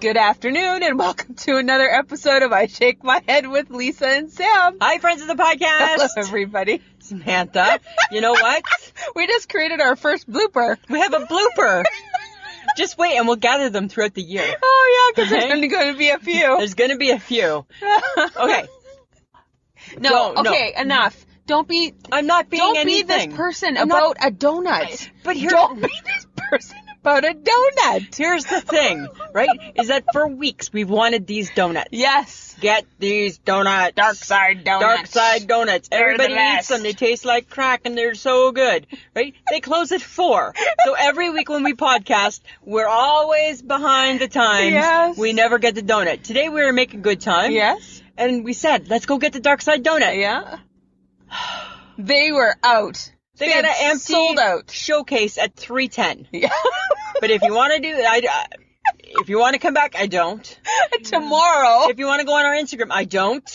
Good afternoon and welcome to another episode of I Shake My Head with Lisa and Sam. Hi, friends of the podcast. Hello, everybody. Samantha, you know what? We just created our first blooper. We have a blooper. Just wait and we'll gather them throughout the year. Oh, yeah, because there's only going to be a few. There's going to be a few. Okay. Enough. Don't be... I'm not being anything. Don't be this person about a donut. Don't be this person about a donut. Here's the thing, right? Is that for weeks we've wanted these donuts. Yes. Get these donuts. Dark side donuts. Dark side donuts. Everybody eats them. They taste like crack and they're so good, right? They close at 4. So every week when we podcast, we're always behind the times. Yes. We never get the donut. Today we were making good time. Yes. And we said, let's go get the dark side donut. Yeah. They were out. They got an empty sold out showcase at 3:10. Yeah. But if you want to if you want to come back, I don't. Tomorrow. If you want to go on our Instagram, I don't.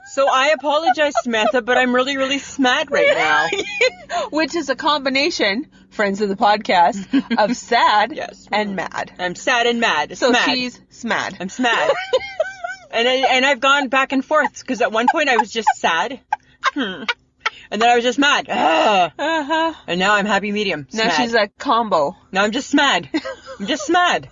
So I apologize, Samantha, but I'm really, really smad right now. Which is a combination, friends of the podcast, of sad and mad. I'm sad and mad. So smad. she's smad. I'm smad. And I've gone back and forth because at one point I was just sad. And then I was just mad. And now I'm happy medium. Now smad. she's a combo. Now I'm just mad. I'm just mad.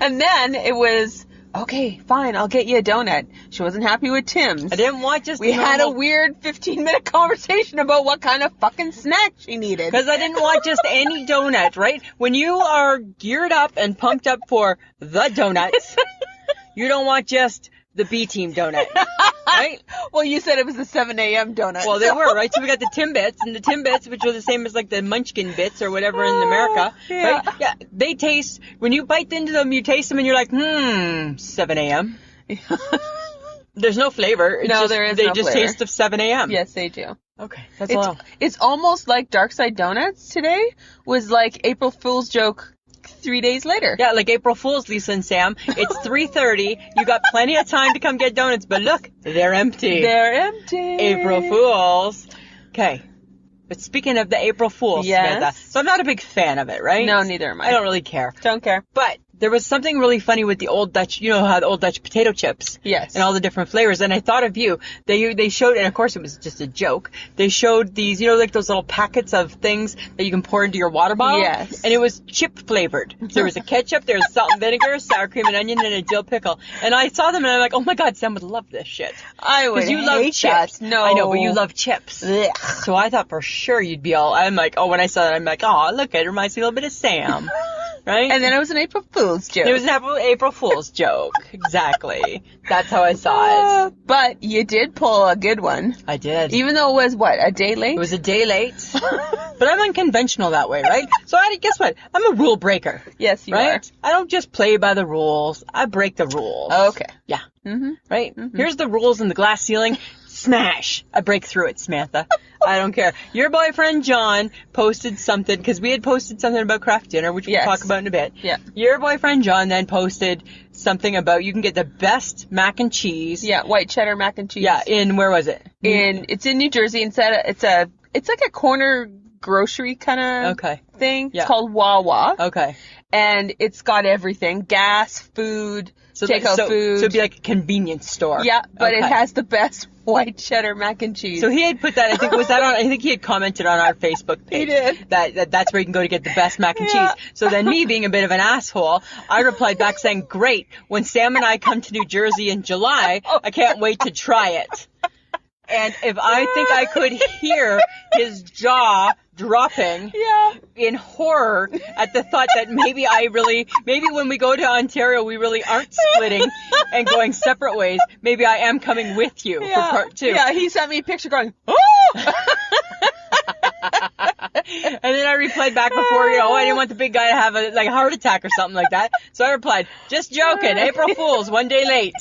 And then it was, okay, fine, I'll get you a donut. She wasn't happy with Tim's. I didn't want just We had a weird 15-minute conversation about what kind of fucking snack she needed. Because I didn't want just any donut, right? When you are geared up and pumped up for the donuts, you don't want just the B-team donut, right? Well, you said it was the 7 a.m. donut. Well, they were, right? So we got the Timbits, and the Timbits, which are the same as like the Munchkin bits or whatever in America, right? Yeah, they taste, when you bite into them, you taste them and you're like, 7 a.m. There's no flavor. There is no They just flavor. taste of 7 a.m. Yes, they do. Okay, that's all. It's almost like Dark Side Donuts today was like April Fool's joke 3 days later. Yeah, like April Fool's, Lisa and Sam. It's 3:30. You got plenty of time to come get donuts, but look, they're empty. They're empty. April Fools. Okay. But speaking of the April Fools, Samantha, so I'm not a big fan of it, right? No, neither am I. I don't really care. Don't care. But there was something really funny with the Old Dutch, you know how the Old Dutch potato chips? Yes. And all the different flavors. And I thought of you. They showed, and of course it was just a joke, they showed these, you know, like those little packets of things that you can pour into your water bottle? Yes. And it was chip flavored. There was a ketchup, there was salt and vinegar, sour cream and onion, and a dill pickle. And I saw them and I'm like, oh my God, Sam would love this shit. I would. Because you love chips. No. I know, but you love chips. Ugh. So I thought for sure you'd be all, I'm like, when I saw that, I'm like, oh, look, it reminds me a little bit of Sam. Right? And then it was an April Fool's joke. It was an April Fool's joke. Exactly. That's how I saw it. But you did pull a good one. I did. Even though it was, what, a day late? It was a day late. But I'm unconventional that way, right? So guess what? I'm a rule breaker. Yes, you right? I don't just play by the rules. I break the rules. Okay. Yeah. Mm-hmm. Right? Mm-hmm. Here's the rules in the glass ceiling. Smash. I break through it, Samantha. I don't care. Your boyfriend, John, posted something, because we had posted something about craft dinner, which we'll talk about in a bit. Yeah. Your boyfriend, John, then posted something about you can get the best mac and cheese. Yeah, white cheddar mac and cheese. Yeah, where was it? It's in New Jersey. It's like a corner grocery kind of thing. Yeah. It's called Wawa. Okay. And it's got everything. Gas, food, takeout food. So it'd be like a convenience store. Yeah, but it has the best white cheddar mac and cheese. So he had put that, I think he had commented on our Facebook page. He did. That's where you can go to get the best mac and cheese. So then me being a bit of an asshole, I replied back saying, great, when Sam and I come to New Jersey in July, I can't wait to try it. And if I think I could hear his jaw dropping in horror at the thought that maybe when we go to Ontario, we really aren't splitting and going separate ways. Maybe I am coming with you for part 2. Yeah, he sent me a picture going, oh! And then I replied back before, I didn't want the big guy to have a heart attack or something like that. So I replied, just joking, April Fool's, one day late.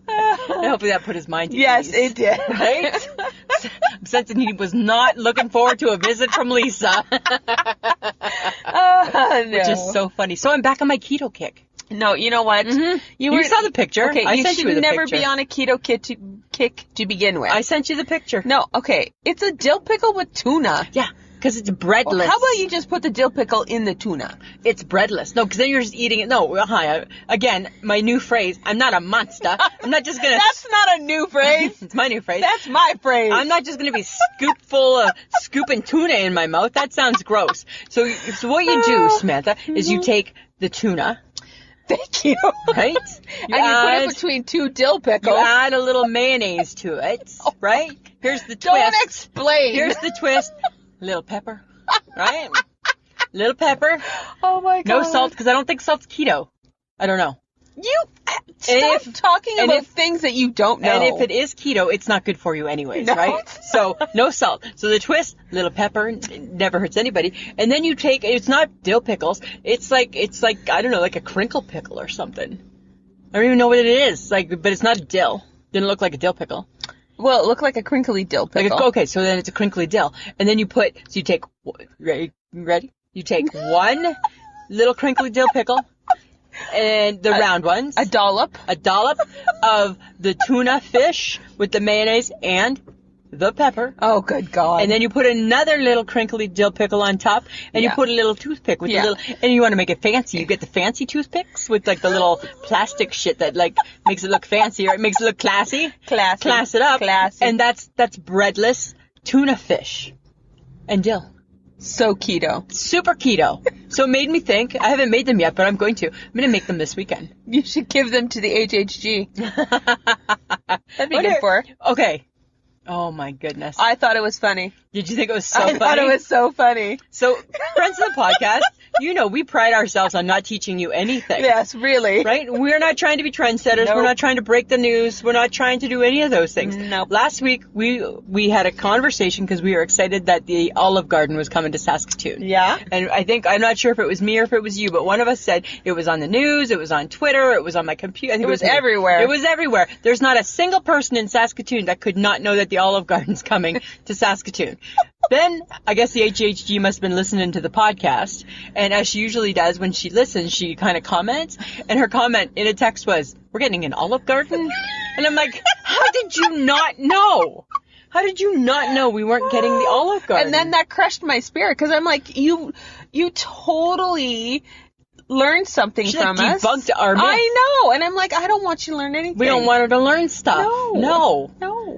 And hopefully that put his mind at ease. Yes, it did. Right? I'm sensing he was not looking forward to a visit from Lisa. No. Which is so funny. So I'm back on my keto kick. No, you know what? Mm-hmm. You saw the picture. Okay, I sent you the never picture. be on a keto kick to begin with. I sent you the picture. No, okay. It's a dill pickle with tuna. Yeah. Because it's breadless. How about you just put the dill pickle in the tuna? It's breadless. No, because then you're just eating it. No, hi. Again, my new phrase. I'm not a monster. I'm not just going to... That's not a new phrase. It's my new phrase. That's my phrase. I'm not just going to be scooping tuna in my mouth. That sounds gross. So what you do, Samantha, is you take the tuna. Thank you. Right? You put it between two dill pickles. You add a little mayonnaise to it. Right? Here's the twist. Don't explain. Here's the twist. Little pepper. Right? Little pepper. Oh my god. No salt, because I don't think salt's keto. I don't know. You stop talking about things that you don't know. And if it is keto, it's not good for you anyways, No. right? So no salt. So the twist, little pepper, it never hurts anybody. And then you take, it's not dill pickles. It's like I don't know, like a crinkle pickle or something. I don't even know what it is. But it's not a dill. Didn't look like a dill pickle. Well, it looked like a crinkly dill pickle. Okay, so then it's a crinkly dill. And then you take, ready? You take one little crinkly dill pickle. And the round ones. A dollop of the tuna fish with the mayonnaise and the pepper. Oh, good God. And then you put another little crinkly dill pickle on top, and you put a little toothpick with the little, and you want to make it fancy. You get the fancy toothpicks with the little plastic shit that makes it look fancy, or it makes it look classy. Classy. Class it up. Classy. And that's breadless tuna fish and dill. So keto. Super keto. So it made me think, I haven't made them yet, but I'm going to. I'm going to make them this weekend. You should give them to the HHG. That'd be good for her. Okay. Oh my goodness. I thought it was funny. Did you think it was so funny? I thought it was so funny. So, friends of the podcast, we pride ourselves on not teaching you anything. Yes, really. Right? We're not trying to be trendsetters. Nope. We're not trying to break the news. We're not trying to do any of those things. Nope. Last week, we had a conversation because we were excited that the Olive Garden was coming to Saskatoon. Yeah. And I'm not sure if it was me or if it was you, but one of us said it was on the news, it was on Twitter, it was on my computer. I think it was everywhere. It was everywhere. There's not a single person in Saskatoon that could not know that the Olive Garden's coming to Saskatoon. Then, I guess the HHG must have been listening to the podcast, and as she usually does when she listens, she kind of comments, and her comment in a text was, "We're getting an Olive Garden?" And I'm like, how did you not know? How did you not know we weren't getting the Olive Garden? And then that crushed my spirit, because I'm like, you totally learned something from us. Debunked our myth. I know, and I'm like, I don't want you to learn anything. We don't want her to learn stuff. No.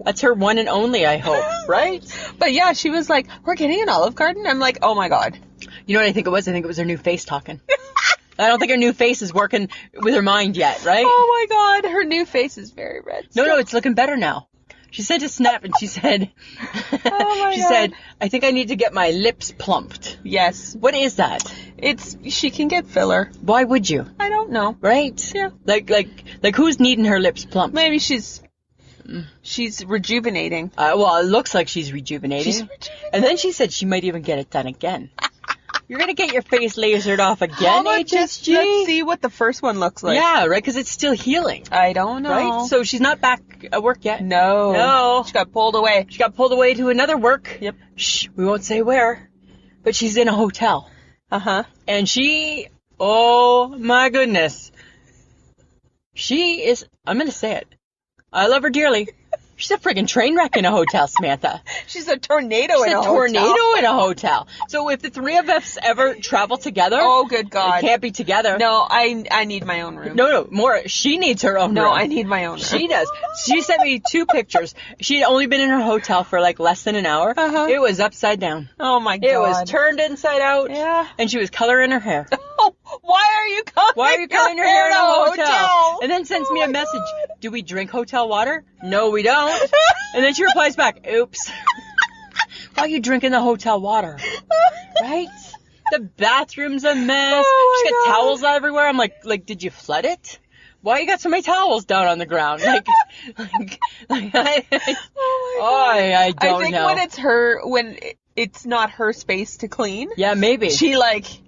That's her one and only, I hope, right? But yeah, she was like, we're getting an Olive Garden? I'm like, oh my God. You know what I think it was? I think it was her new face talking. I don't think her new face is working with her mind yet, right? Oh my God, her new face is very red. No, it's looking better now. She sent a snap and she said, said, I think I need to get my lips plumped. Yes. What is that? She can get filler. Why would you? I don't know. Right? Yeah. Like who's needing her lips plumped? Maybe she's rejuvenating. Well, it looks like she's rejuvenating. And then she said she might even get it done again. You're going to get your face lasered off again, HSG? Let's see what the first one looks like. Yeah, right, because it's still healing. I don't know. Right? So she's not back at work yet. No. She got pulled away. She got pulled away to another work. Yep. Shh, we won't say where. But she's in a hotel. Uh-huh. And oh my goodness. She is, I'm going to say it. I love her dearly. She's a friggin' train wreck in a hotel, Samantha. She's a tornado in a hotel. She's a tornado in a hotel. So if the three of us ever travel together... Oh, good God. We can't be together. No, I need my own room. No, more. She needs her own room. No, I need my own room. She does. She sent me 2 pictures. She had only been in her hotel for less than an hour. Uh-huh. It was upside down. Oh, my God. It was turned inside out. Yeah. And she was coloring her hair. Oh, why are you coloring your hair in a hotel? And then sends Oh me a my message. God. Do we drink hotel water? No, we don't. And then she replies back, oops. Why are you drinking the hotel water? Right? The bathroom's a mess. Oh She's got God. towels everywhere. I'm like, did you flood it? Why you got so many towels down on the ground? I don't know. I think when it's not her space to clean. Yeah, maybe. She bleh.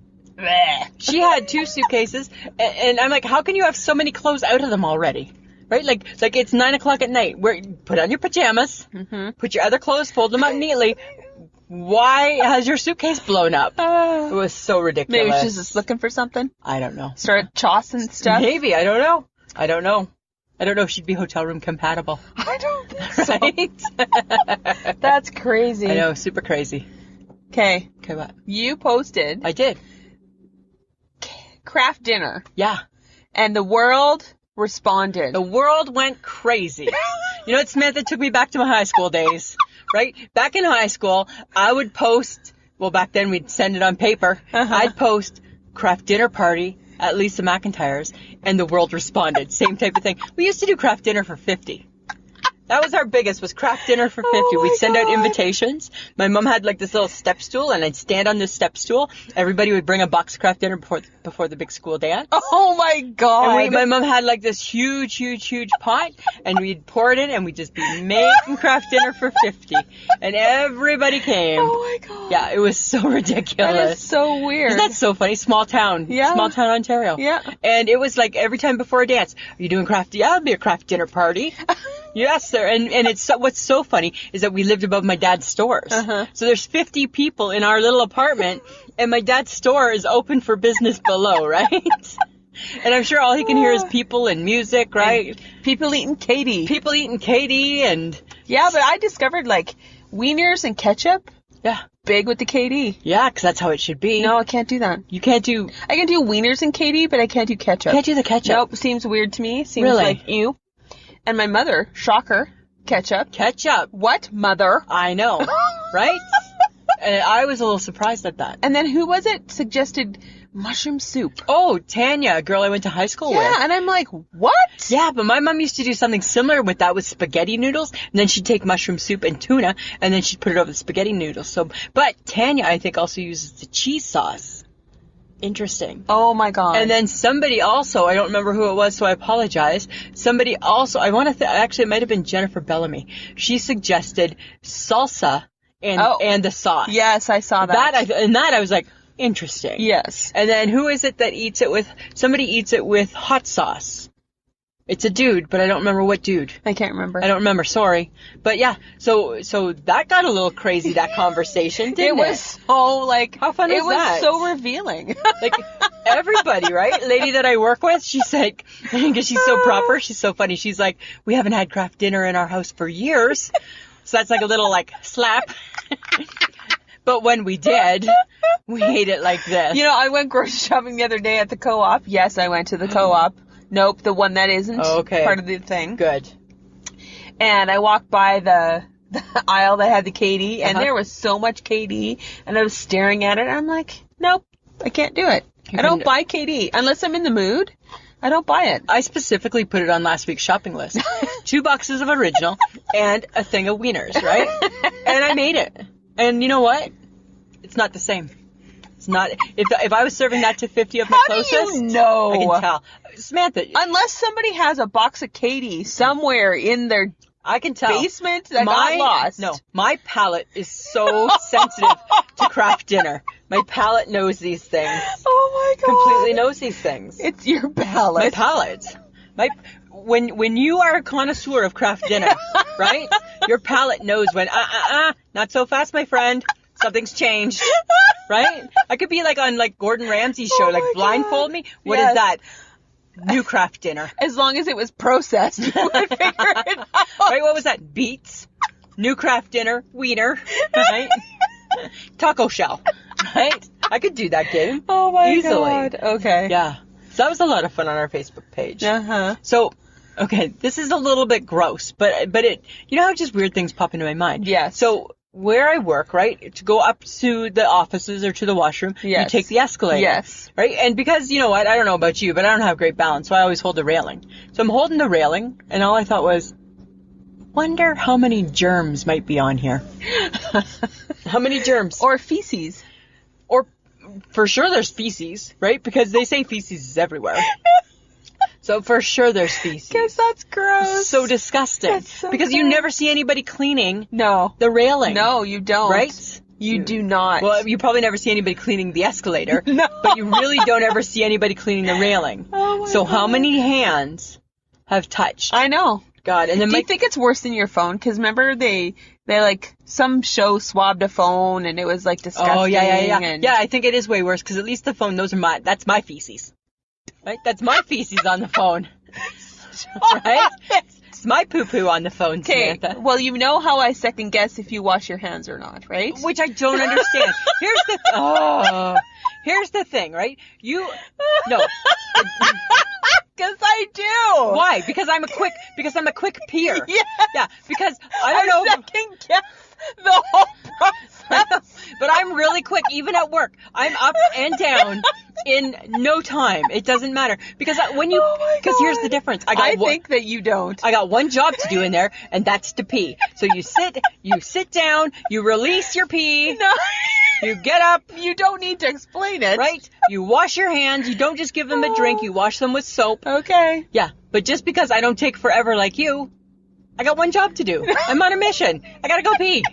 She had 2 suitcases, and I'm like, how can you have so many clothes out of them already? Right? Like it's 9 o'clock at night. Put on your pajamas, put your other clothes, fold them up neatly. Why has your suitcase blown up? It was so ridiculous. Maybe she's just looking for something. I don't know. Start tossing stuff. Maybe. I don't know. I don't know if she'd be hotel room compatible. I don't think so. Right? That's crazy. I know. Super crazy. Okay. Okay, what? You posted I did. craft dinner, Yeah. and the world responded. The world went crazy. You know what, Samantha? Took me back to my high school days, right? Back in high school, I would post, well, back then we'd send it on paper. I'd post craft dinner party at Lisa McIntyre's, and the world responded. Same type of thing. We used to do craft dinner for 50. That was our biggest, was craft dinner for 50. Oh my We'd send out God. invitations. My mom had like this little step stool, and I'd stand on this step stool. Everybody would bring a box of craft dinner before the big school dance. Oh my God. And my mom had like this huge pot, and we'd pour it in, and we'd just be making craft dinner for 50. And everybody came. Oh my God. Yeah, it was so ridiculous. That is so weird. Isn't that so funny? Small town. Yeah. Small town Ontario. Yeah. And it was like every time before a dance, are you doing craft? Yeah, it'll be a craft dinner party. Yes, sir. And it's what's so funny is that we lived above my dad's stores. So there's 50 people in our little apartment, and my dad's store is open for business below, right? And I'm sure all he can hear is people and music, right? And people eating Katie. People eating Katie and... Yeah, but I discovered like wieners and ketchup. Yeah. Big with the KD. Yeah, because that's how it should be. No, I can't do that. You can't do... I can do wieners and KD, but I can't do ketchup. Can't do the ketchup. Nope, seems weird to me. Seems Really? like ew. And my mother, shocker, ketchup. Ketchup. What, mother? I know, right? And I was a little surprised at that. And then who was it suggested mushroom soup? Oh, Tanya, a girl I went to high school with. Yeah, and I'm like, what? Yeah, but my mom used to do something similar with that with spaghetti noodles, and then she'd take mushroom soup and tuna, and then she'd put it over the spaghetti noodles. So, but Tanya, I think, also uses the cheese sauce. Interesting. Oh my God. And then somebody also, I don't remember who it was, so I apologize. Somebody also, actually it might have been Jennifer Bellamy. She suggested salsa and the sauce. Yes, I saw that. I was like, interesting. Yes. And then who is it that eats it with, somebody eats it with hot sauce. It's a dude, but I don't remember what dude. I can't remember. I don't remember, sorry. But yeah, so that got a little crazy, that conversation, didn't it? It was so like, how fun was that? It was so revealing. Like, everybody, right? Lady that I work with, she's like, because she's so proper, she's so funny. She's like, we haven't had craft dinner in our house for years. So that's like a little like slap. But when we did, we ate it like this. You know, I went grocery shopping the other day at the co-op. Yes, I went to the co-op. Nope, the one that isn't part of the thing. Good. And I walked by the aisle that had the KD, and there was so much KD, and I was staring at it, and I'm like, nope, I can't do it. I don't buy KD. Unless I'm in the mood, I don't buy it. I specifically put it on last week's shopping list. 2 boxes of original and a thing of wieners, right? And I made it. And you know what? It's not the same. It's not. If I was serving that to 50 of my closest, how do you know? I can tell. Samantha, unless somebody has a box of Katie somewhere in their I can tell. basement that got lost. No, my palate is so sensitive to craft dinner. My palate knows these things. Oh my God! Completely knows these things. It's your palate. My palate. When you are a connoisseur of craft dinner, right? Your palate knows when not so fast, my friend. Something's changed, right? I could be like on like Gordon Ramsay's show, like blindfold me. What is that? New craft dinner. As long as it was processed, you would figure it out. Right? What was that? Beets, new craft dinner, wiener, right? Taco shell, right? I could do that game. Oh my easily. God. Okay. Yeah. So that was a lot of fun on our Facebook page. So, okay, this is a little bit gross, but it, you know how just weird things pop into my mind? Yes. So, where I work, right, to go up to the offices or to the washroom, you take the escalator. Yes. Right? And because, you know what, I don't know about you, but I don't have great balance, so I always hold the railing. So I'm holding the railing, and all I thought was, wonder how many germs might be on here. How many germs? Or feces. Or, for sure there's feces, right? Because they say feces is everywhere. So for sure there's feces. Guess that's gross. So disgusting. That's so because you never see anybody cleaning the railing. No, you don't. Right? You do not. Well, you probably never see anybody cleaning the escalator. No. But you really don't ever see anybody cleaning the railing. Oh my so God. how many hands have touched? I know. God. And then do you think it's worse than your phone? Because remember they like some show swabbed a phone and it was like disgusting. Oh yeah. And... Yeah, I think it is way worse because at least the phone, that's my feces. Right? That's my feces on the phone. Right? That's my poo-poo on the phone, Okay, Samantha. well, you know how I second guess if you wash your hands or not, right? Which I don't understand. Here's the thing, right? No. Because I do. Why? Because I'm a quick peer. Yeah. Yeah, because I don't know. Second guess the whole process. But I'm really quick, even at work. I'm up and down in no time. It doesn't matter. Because here's the difference. I think that you don't. I got one job to do in there, and that's to pee. So you sit down, you release your pee. No. You get up. You don't need to explain it. Right? You wash your hands. You don't just give them a drink. You wash them with soap. Okay. Yeah. But just because I don't take forever like you, I got one job to do. I'm on a mission. I gotta go pee.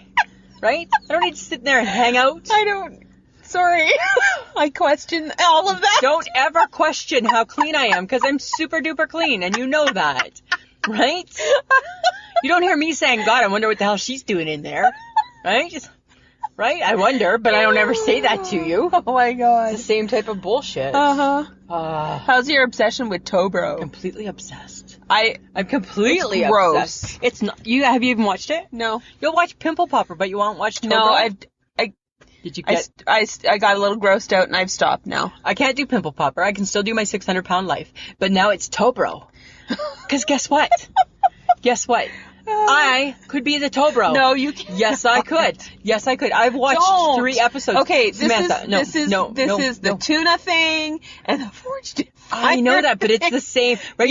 Right? I don't need to sit there and hang out. Sorry. I question all of that. Don't ever question how clean I am, because I'm super duper clean, and you know that. Right? You don't hear me saying, God, I wonder what the hell she's doing in there. Right? Right? I wonder, but I don't ever say that to you. Oh my God. It's the same type of bullshit. How's your obsession with Tobro? Completely obsessed. I'm completely it's gross. obsessed. It's not. Have you even watched it? No. You'll watch Pimple Popper, but you won't watch Tobro? No, Did you get? I got a little grossed out and I've stopped now. I can't do Pimple Popper. I can still do my 600-pound life, but now it's Tobro. Because guess what? I could be the Tobro. No, you can't. Yes, I could. Yes, I could. I've watched 3 episodes. Okay, Samantha, this is the tuna thing and the forged. I know that, but it's the same. Right?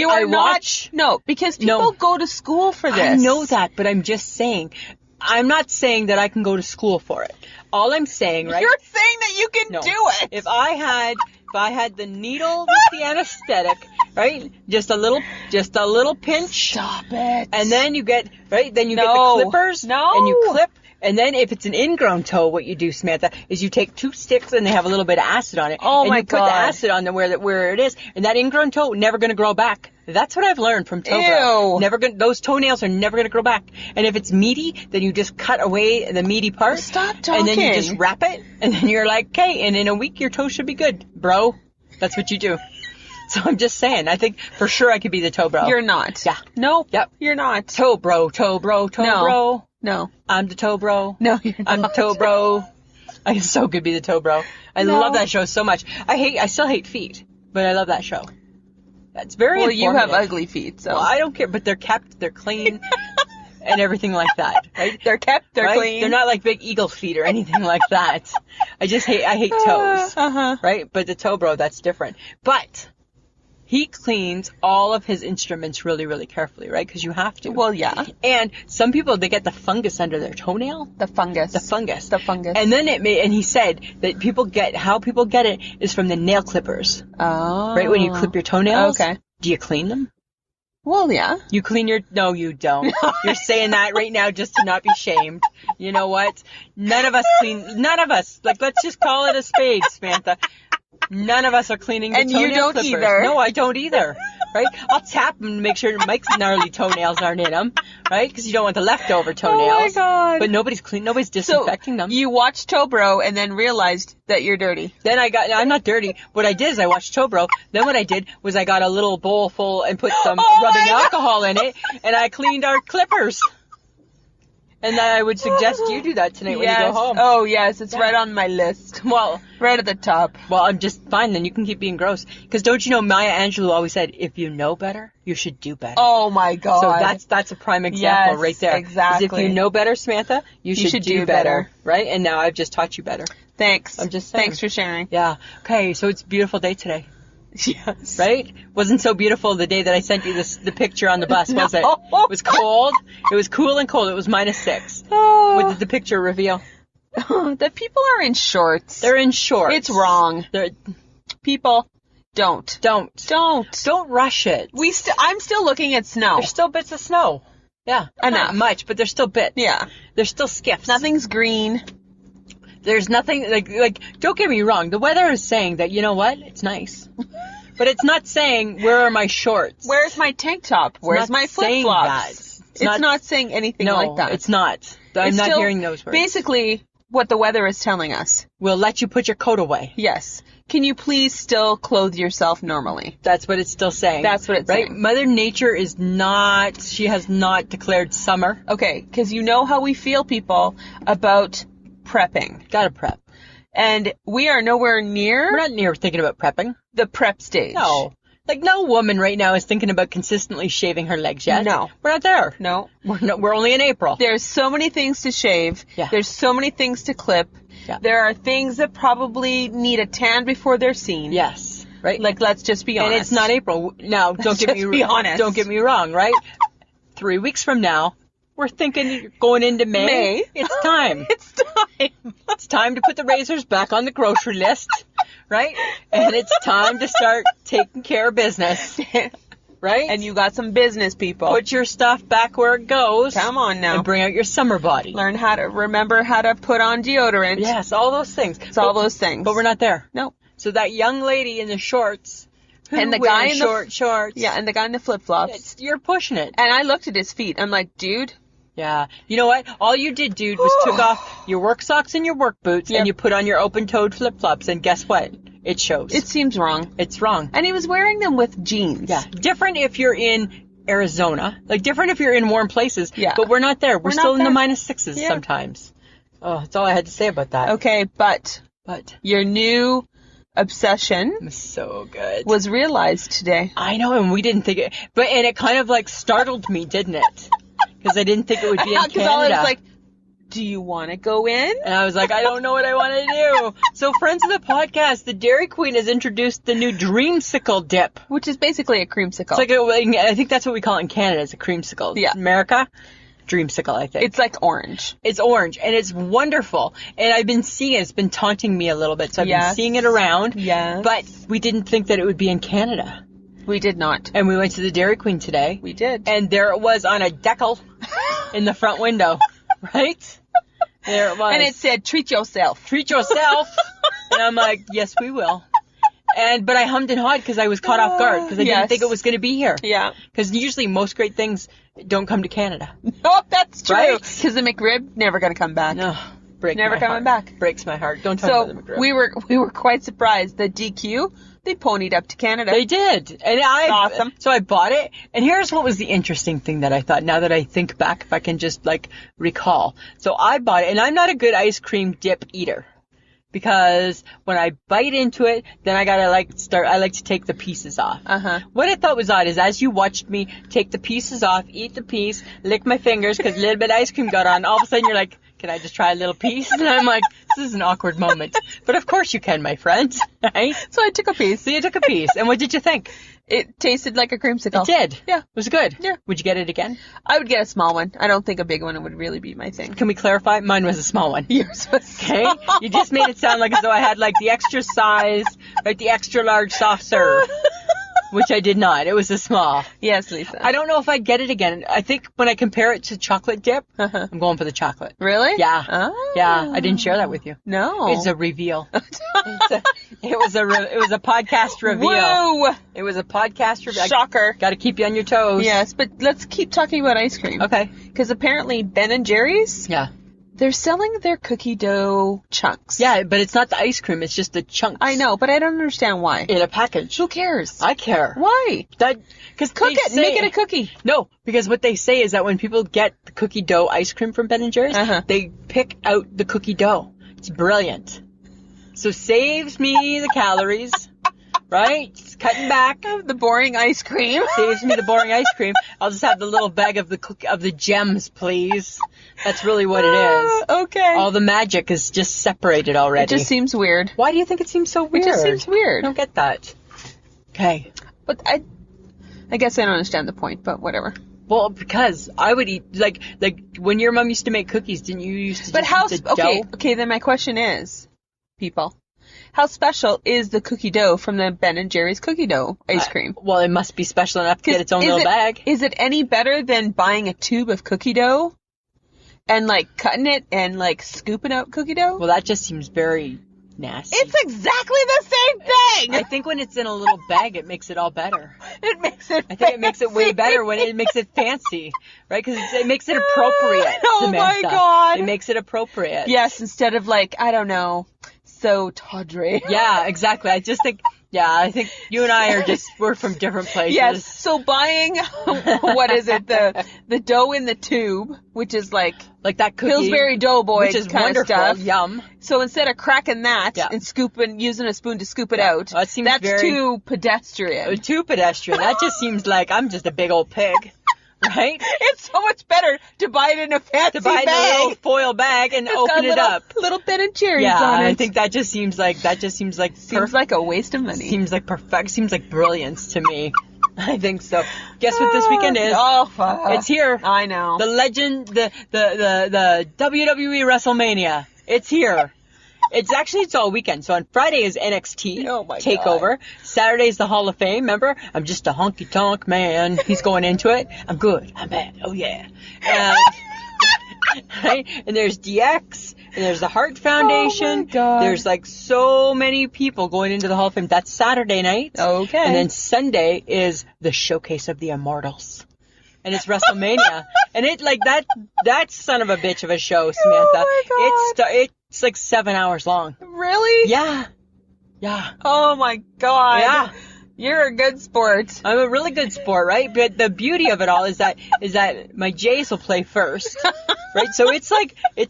Because people go to school for this. I know that, but I'm just saying. I'm not saying that I can go to school for it. All I'm saying, right? You're saying that you can do it. If I had the needle with the anesthetic, right? Just a little pinch. Stop it. And then you get get the clippers. No. And you clip. And then if it's an ingrown toe, what you do, Samantha, is you take 2 sticks and they have a little bit of acid on it. Oh and my you God. put the acid on them where it is. And that ingrown toe never going to grow back. That's what I've learned from Tobro. Those toenails are never going to grow back. And if it's meaty, then you just cut away the meaty part. Stop talking. And then you just wrap it. And then you're like, okay, and in a week your toe should be good, bro. That's what you do. So I'm just saying, I think for sure I could be the Tobro. You're not. Yeah. Nope. Yep. You're not. Tobro. No. I'm the Tobro. No, you're not. I'm the Tobro. I so could be the Tobro. I love that show so much. I still hate feet, but I love that show. That's very informative. You have ugly feet, so. Well, I don't care, but they're kept, they're clean, and everything like that, right? They're kept, they're clean. They're not like big eagle feet or anything like that. I hate toes, right? But the Tobro, that's different. But he cleans all of his instruments really, really carefully, right? Because you have to. Well, yeah. And some people, they get the fungus under their toenail. The fungus. And then and he said that how people get it is from the nail clippers. Oh. Right? When you clip your toenails. Okay. Do you clean them? Well, yeah. You clean no, you don't. You're saying that right now just to not be shamed. You know what? None of us. Like, let's just call it a spade, Samantha. None of us are cleaning the toenail And you don't clippers. either. No, I don't either. Right? I'll tap them to make sure Mike's gnarly toenails aren't in them. Right? Because you don't want the leftover toenails. Oh my God. But nobody's disinfecting them. You watched Tobro and then realized that you're dirty. Then I'm not dirty. What I did is I watched Tobro. Then what I did was I got a little bowl full and put some rubbing alcohol in it, and I cleaned our clippers. And then I would suggest you do that tonight when you go home. Oh, yes. It's right on my list. Well, right at the top. Well, I'm just fine. Then you can keep being gross. Because don't you know Maya Angelou always said, if you know better, you should do better. Oh, my God. So that's a prime example right there. Exactly. If you know better, Samantha, you should do better. Right? And now I've just taught you better. Thanks. I'm just saying. Thanks for sharing. Yeah. Okay, so it's a beautiful day today. Yes. Right? Wasn't so beautiful the day that I sent you the picture on the bus, was it? It was cold. It was cool and cold. It was -6. What did the picture reveal? That people are in shorts. They're in shorts. It's wrong. People, don't rush it. I'm still looking at snow. There's still bits of snow. Yeah. Enough. Not much, but there's still bits. Yeah. There's still skiffs. Nothing's green. There's nothing, like, don't get me wrong. The weather is saying that, you know what? It's nice. But it's not saying, where are my shorts? Where's my tank top? Where's my flip-flops? It's not saying anything like that. No, it's not. I'm not hearing those words. Basically, what the weather is telling us. We'll let you put your coat away. Yes. can you please still clothe yourself normally? That's what it's still saying. That's what it's right? saying. Mother Nature is not, she has not declared summer. Okay, because you know how we feel, people, about prepping. Gotta prep. And we are nowhere near... We're not near thinking about prepping. The prep stage. No. Like, no woman right now is thinking about consistently shaving her legs yet. No. We're not there. No. We're only in April. There's so many things to shave. Yeah. There's so many things to clip. Yeah. There are things that probably need a tan before they're seen. Yes. Right? Like, let's just be honest. And it's not April. Now, don't get me wrong, right? 3 weeks from now, we're thinking going into May. It's time. It's time. It's time to put the razors back on the grocery list, right? And it's time to start taking care of business, right? And you got some business, people. Put your stuff back where it goes. Come on now. And bring out your summer body. Remember how to put on deodorant. Yes, all those things. It's all those things. But we're not there. No. So that young lady in the shorts, and the guy in the shorts. Yeah, and the guy in the flip-flops. You're pushing it. And I looked at his feet. I'm like, dude. Yeah. You know what? All you did, dude, was took off your work socks and your work boots, and you put on your open-toed flip-flops, and guess what? It shows. It seems wrong. It's wrong. And he was wearing them with jeans. Yeah. Different if you're in Arizona. Like, different if you're in warm places. Yeah. But we're not there. We're still in the -6s Yeah. sometimes. Oh, that's all I had to say about that. Okay, but your new obsession It was so good. was realized today. I know, and we didn't think it. And it kind of, like, startled me, didn't it? Because I didn't think it would be in Canada. Because all I was like, do you want to go in? And I was like, I don't know what I want to do. So, friends of the podcast, the Dairy Queen has introduced the new dreamsicle dip. Which is basically a creamsicle. It's like I think that's what we call it in Canada. It's a creamsicle. Yeah. America, dreamsicle, I think. It's like orange. It's orange, and it's wonderful. And I've been seeing it. It's been taunting me a little bit, so I've been seeing it around. Yes. But we didn't think that it would be in Canada. We did not. And we went to the Dairy Queen today. We did. And there it was on a decal in the front window, right? There it was. And it said, treat yourself. Treat yourself. And I'm like, yes, we will. But I hummed and hawed because I was caught off guard because I didn't think it was going to be here. Yeah. Because usually most great things don't come to Canada. No, that's true. Right? Because the McRib, never going to come back. No. Never coming back. Breaks my heart. Don't talk about the McRib. we were quite surprised that DQ, they ponied up to Canada. They did. And awesome. So I bought it. And here's what was the interesting thing that I thought, now that I think back, if I can just, like, recall. So I bought it, and I'm not a good ice cream dip eater. Because when I bite into it, then I like to take the pieces off. Uh-huh. What I thought was odd is as you watched me take the pieces off, eat the piece, lick my fingers because a little bit of ice cream got on, all of a sudden you're like, can I just try a little piece? And I'm like, this is an awkward moment. But of course you can, my friend. Right? So I took a piece. So you took a piece. And what did you think? It tasted like a creamsicle. It did? Yeah. Was it good? Yeah. Would you get it again? I would get a small one. I don't think a big one would really be my thing. Can we clarify? Mine was a small one. Yours was Okay? You just made it sound like as though I had like the extra size, like the extra large soft serve. Which I did not. It was a small. Yes, Lisa. I don't know if I'd get it again. I think when I compare it to chocolate dip, I'm going for the chocolate. Really? Yeah. Oh. Yeah. I didn't share that with you. No. It's a reveal. It was a podcast reveal. Whoa. It was a podcast reveal. Shocker. Got to keep you on your toes. Yes, but let's keep talking about ice cream. Okay. Because apparently Ben & Jerry's, Yeah. they're selling their cookie dough chunks. Yeah, but it's not the ice cream. It's just the chunks. I know, but I don't understand why. In a package. Who cares? I care. Why? Because Cook it. Make it a cookie. No, because what they say is that when people get the cookie dough ice cream from Ben & Jerry's, they pick out the cookie dough. It's brilliant. So saves me the calories, right? It's cutting back. The boring ice cream. Saves me the boring ice cream. I'll just have the little bag of the gems, please. That's really what it is. Okay. All the magic is just separated already. It just seems weird. Why do you think it seems so weird? It just seems weird. I don't get that. Okay. But I guess I don't understand the point, but whatever. Well, because I would eat, like when your mom used to make cookies, didn't you used to just eat the dough? Okay, then my question is, people, how special is the cookie dough from the Ben & Jerry's cookie dough ice cream? Well, it must be special enough to get its own little bag. Is it any better than buying a tube of cookie dough and, like, cutting it and, like, scooping out cookie dough? Well, that just seems very nasty. It's exactly the same thing! I think when it's in a little bag, it makes it all better. It makes it I think it makes it way better when it makes it fancy, right? Because it makes it appropriate. Oh to my stuff. God. It makes it appropriate. Yes, instead of, like, I don't know, so tawdry. Yeah, exactly. I think you and I we're from different places. Yes. So buying, what is it? The dough in the tube, which is like that cookie, Pillsbury Doughboy, which is kind wonderful. of stuff. Yum. So instead of cracking that and using a spoon to scoop it out, that seems that's too pedestrian. Too pedestrian. That just seems like I'm just a big old pig. Right? It's so much better to buy it in a fancy bag. In a little foil bag and open it up. Little Ben and Jerry's on it. I think that just seems like seems like a waste of money. Seems like perfect. Seems like brilliance to me. I think so. Guess what this weekend is? It's here. I know. The legend, the WWE WrestleMania. It's here. It's all weekend. So on Friday is NXT TakeOver. Saturday is the Hall of Fame. Remember? I'm just a honky tonk man. He's going into it. I'm good. I'm bad. Oh yeah. Right? And there's DX. And there's the Heart Foundation. Oh my God. There's like so many people going into the Hall of Fame. That's Saturday night. Okay. And then Sunday is the Showcase of the Immortals. And it's WrestleMania. And it that son of a bitch of a show, Samantha. Oh my God. It's like 7 hours long. Really? Yeah. Oh my God. Yeah. You're a good sport. I'm a really good sport, right? But the beauty of it all is that my Jays will play first, right? So it's like a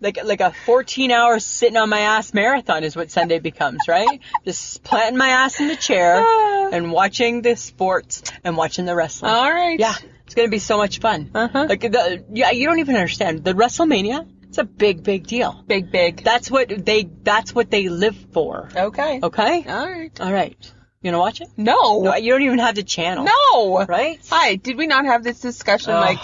14-hour sitting on my ass marathon is what Sunday becomes, right? Just planting my ass in the chair and watching the sports and watching the wrestling. All right. Yeah. It's going to be so much fun. Uh-huh. You don't even understand. The WrestleMania, it's a big deal. Big. That's what they live for. Okay. Okay? All right. You going to watch it? No. You don't even have the channel. No. Right? Hi. Did we not have this discussion like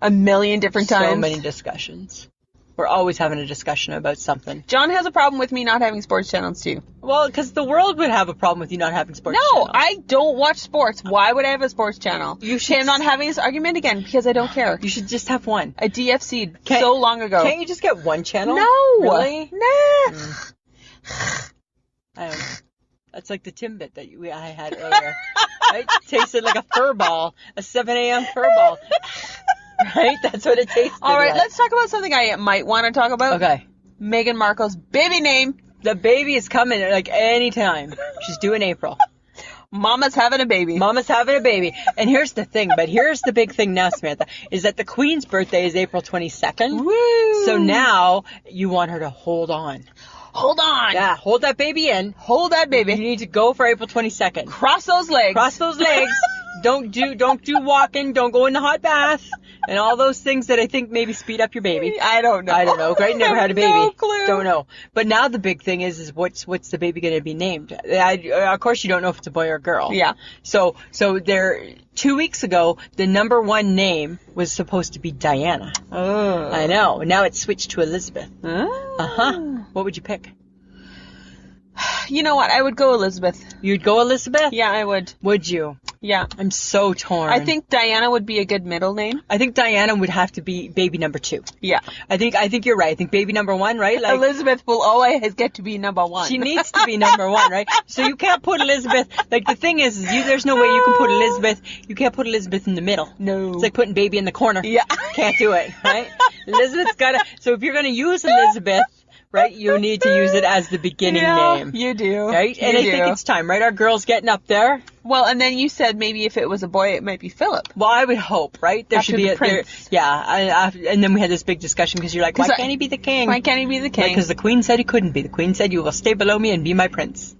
a million different times? So many discussions. We're always having a discussion about something. John has a problem with me not having sports channels too. Well, because the world would have a problem with you not having sports channels. No, I don't watch sports. Why would I have a sports channel? You should. Okay, I'm not having this argument again because I don't care. You should just have one. I DFC'd so long ago. Can't you just get one channel? No. Really? Nah. I don't know. That's like the Timbit that I had earlier. Right? Tasted like a fur ball. A 7 a.m. fur ball. Right? That's what it tasted All right, like. let's talk about something I might want to talk about. Okay. Meghan Markle's baby name. The baby is coming like anytime. She's due in April. Mama's having a baby. And here's the thing, but here's the big thing now, Samantha, is that the Queen's birthday is April 22nd. Woo! So now you want her to hold on. Hold on. Yeah, hold that baby in. Hold that baby. You need to go for April 22nd. Cross those legs. Don't do walking. Don't go in the hot bath. And all those things that I think maybe speed up your baby. I don't know. Right? Never had a baby. No clue. Don't know. But now the big thing is what's the baby going to be named? Of course, you don't know if it's a boy or a girl. Yeah. So 2 weeks ago, the number one name was supposed to be Diana. Oh. I know. Now it's switched to Elizabeth. Oh. Uh-huh. What would you pick? You know what? I would go Elizabeth. You'd go Elizabeth? Yeah, I would. Would you? Yeah. I'm so torn. I think Diana would be a good middle name. I think Diana would have to be baby number 2. Yeah. I think you're right. I think baby number 1, right? Like Elizabeth will always get to be number 1. She needs to be number 1, right? So you can't put Elizabeth, like the thing is there's no way you can put Elizabeth, you can't put Elizabeth in the middle. No. It's like putting baby in the corner. Yeah. Can't do it, right? Elizabeth's gotta, so if you're gonna use Elizabeth, right, you need to use it as the beginning name. You do. Right? And I think it's time, right? Our girl's getting up there. Well, and then you said maybe if it was a boy, it might be Philip. Well, I would hope, right? There After should be the prince. And then we had this big discussion because you're like, why can't he be the king? Why can't he be the king? Because the queen said he couldn't be. The queen said, you will stay below me and be my prince.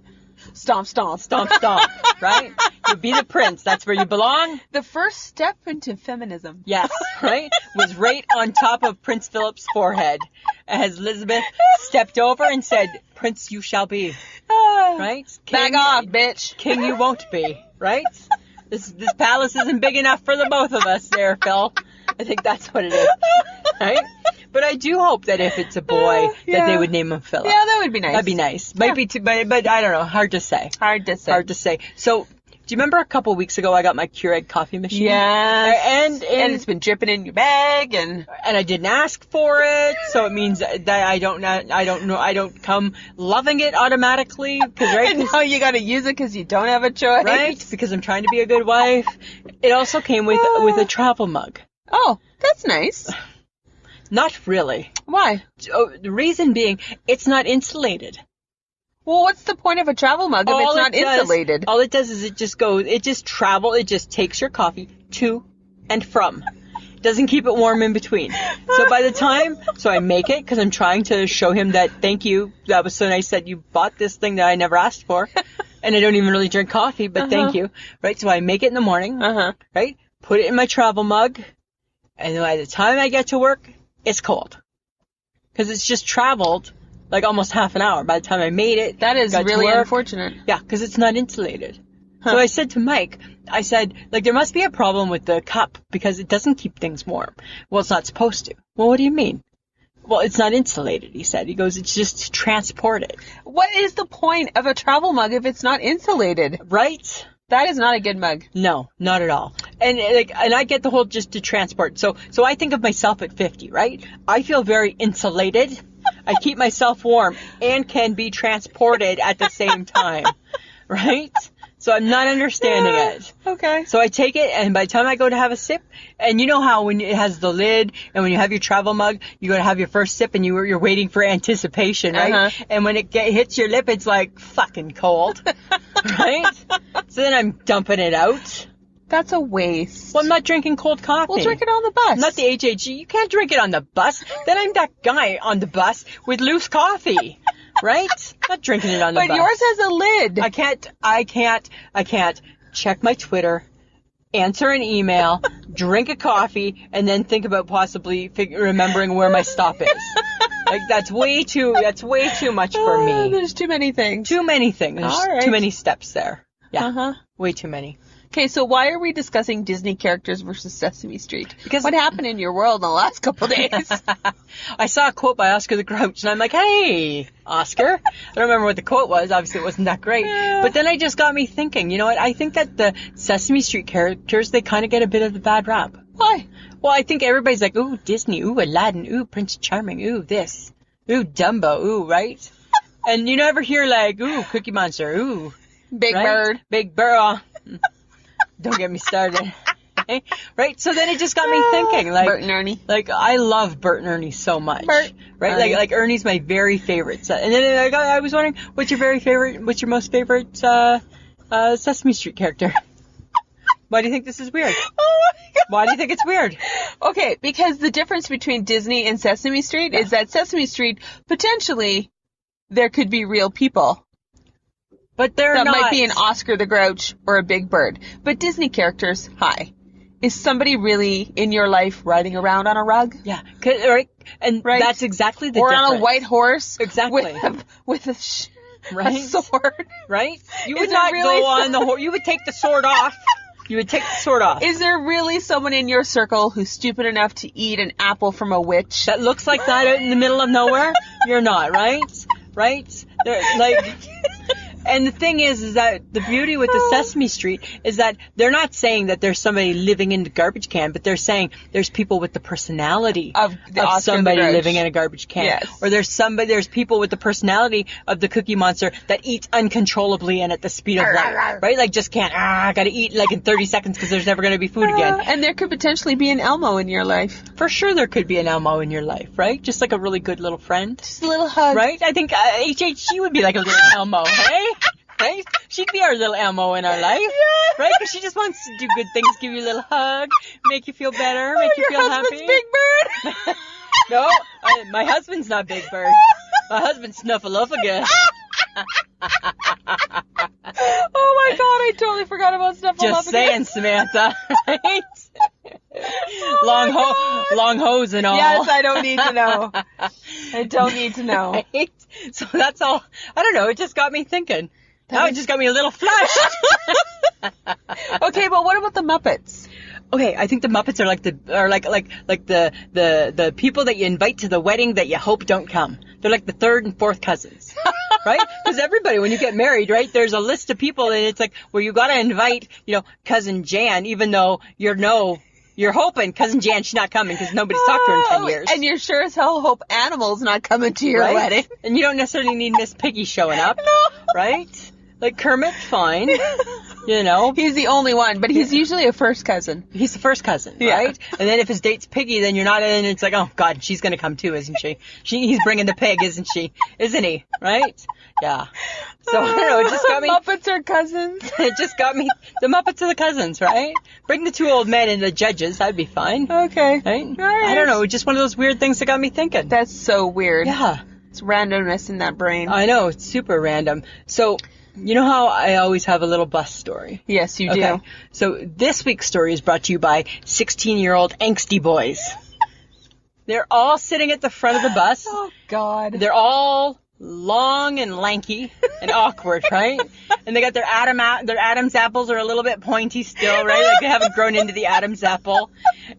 Stomp, stomp. Stomp, stomp, right? You be the prince. That's where you belong. The first step into feminism. Yes, right? Was right on top of Prince Philip's forehead as Elizabeth stepped over and said, Prince you shall be. Right? Back off, bitch. King you won't be. Right? This palace isn't big enough for the both of us there, Phil. I think that's what it is. Right? But I do hope that if it's a boy, that they would name him Philip. Yeah, that would be nice. That'd be nice. Might be too, but I don't know. Hard to say. Hard to say. So, do you remember a couple weeks ago I got my Keurig coffee machine? Yeah. And it's been dripping in your bag and I didn't ask for it, so it means that I don't come loving it automatically. Right? And now you got to use it because you don't have a choice. Right? Because I'm trying to be a good wife. It also came with a travel mug. Oh, that's nice. Not really. Why? Oh, the reason being, it's not insulated. Well, what's the point of a travel mug if it's not insulated? All it does is it just takes your coffee to and from. It doesn't keep it warm in between. So I make it because I'm trying to show him that, thank you, that was so nice that you bought this thing that I never asked for. And I don't even really drink coffee, but thank you. Right? So I make it in the morning, right? Put it in my travel mug. And by the time I get to work, it's cold. Because it's just traveled like almost half an hour by the time I made it. That is really unfortunate. Yeah, because it's not insulated. So I said to Mike, there must be a problem with the cup because it doesn't keep things warm. Well, it's not supposed to. Well, what do you mean? Well, it's not insulated, he said. He goes, it's just to transport it. What is the point of a travel mug if it's not insulated? Right? That is not a good mug. No, not at all. And I get the whole just to transport. So I think of myself at 50, right? I feel very insulated. I keep myself warm and can be transported at the same time. Right? So I'm not understanding it. Okay. So I take it, and by the time I go to have a sip, and you know how when it has the lid, and when you have your travel mug, you go to have your first sip, and you're waiting for anticipation, right? And when it hits your lip, it's like fucking cold, right? So then I'm dumping it out. That's a waste. Well, I'm not drinking cold coffee. We'll drink it on the bus. Not the HHG. You can't drink it on the bus. Then I'm that guy on the bus with loose coffee. Right? Not drinking it on the bus. But yours has a lid. I can't check my Twitter, answer an email, drink a coffee, and then think about possibly remembering where my stop is. Like, that's way too much for me. There's too many things. Too many things. There's All right. too many steps there. Yeah. Way too many. Okay, so why are we discussing Disney characters versus Sesame Street? Because what happened in your world in the last couple of days? I saw a quote by Oscar the Grouch, and I'm like, hey, Oscar. I don't remember what the quote was. Obviously, it wasn't that great. But then it just got me thinking, you know what? I think that the Sesame Street characters, they kind of get a bit of the bad rap. Why? Well, I think everybody's like, ooh, Disney, ooh, Aladdin, ooh, Prince Charming, ooh, this, ooh, Dumbo, ooh, right? And you never hear like, ooh, Cookie Monster, ooh. Big Bird. Big Bird. Don't get me started. Right? So then it just got me thinking, like, Bert and Ernie. Like, I love Bert and Ernie so much. Bert. Right? Ernie. Like Ernie's my very favorite. And then I was wondering, what's your most favorite Sesame Street character? Why do you think this is weird? Oh my God. Why do you think it's weird? Okay, because the difference between Disney and Sesame Street is that Sesame Street, potentially, there could be real people. But they're that not. might be an Oscar the Grouch or a Big Bird. But Disney characters, hi. Is somebody really in your life riding around on a rug? Yeah. Right? And that's exactly the difference. Or on a white horse. Exactly. With a sword. Right? You would not go on the horse. You would take the sword off. You would take the sword off. Is there really someone in your circle who's stupid enough to eat an apple from a witch? That looks like that out in the middle of nowhere? You're not, right? Right? They're like... And the thing is that the beauty with the Sesame Street is that they're not saying that there's somebody living in the garbage can, but they're saying there's people with the personality of somebody living in a garbage can. Yes. Or there's people with the personality of the Cookie Monster that eats uncontrollably and at the speed of light. Right? Like, just can't, gotta eat like in 30 seconds because there's never gonna be food again. And there could potentially be an Elmo in your life. For sure there could be an Elmo in your life, right? Just like a really good little friend. Just a little hug. Right? I think HHG would be like a little Elmo, hey? Right? She'd be our little Elmo in our life. Yeah. Right? Because she just wants to do good things, give you a little hug, make you feel better, make you feel happy. Your husband's Big Bird? No, my husband's not Big Bird. My husband's Snuffleupagus. Oh my God, I totally forgot about Snuffleupagus. Just saying, Samantha. Right? Long hose and all. Yes, I don't need to know. I don't need to know. Right? So that's all. I don't know. It just got me thinking. Now it just got me a little flushed. Okay, but what about the Muppets? Okay, I think the Muppets are like the people that you invite to the wedding that you hope don't come. They're like the third and fourth cousins, right? Because everybody, when you get married, right, there's a list of people, and it's like, well, you got to invite, cousin Jan, even though you're hoping cousin Jan, she's not coming because nobody's talked to her in 10 years. And you sure as hell hope Animal's not coming to your wedding. And you don't necessarily need Miss Piggy showing up. No. Right? Like Kermit, fine. You know? He's the only one, but he's usually a first cousin. He's the first cousin, right? And then if his date's Piggy, then you're not in. It's like, oh God, she's gonna come too, isn't she? He's bringing the pig, isn't she? Isn't he? Right? Yeah. So I don't know. It just got me. Muppets are cousins. It just got me. The Muppets are the cousins, right? Bring the two old men and the judges. That'd be fine. Okay. Right? All right. I don't know. Just one of those weird things that got me thinking. That's so weird. Yeah. It's randomness in that brain. I know. It's super random. So. You know how I always have a little bus story? Yes, you do. So this week's story is brought to you by 16-year-old angsty boys. They're all sitting at the front of the bus. Oh, God. They're all long and lanky and awkward, right? And they got their Adam's apples are a little bit pointy still, right? Like they haven't grown into the Adam's apple.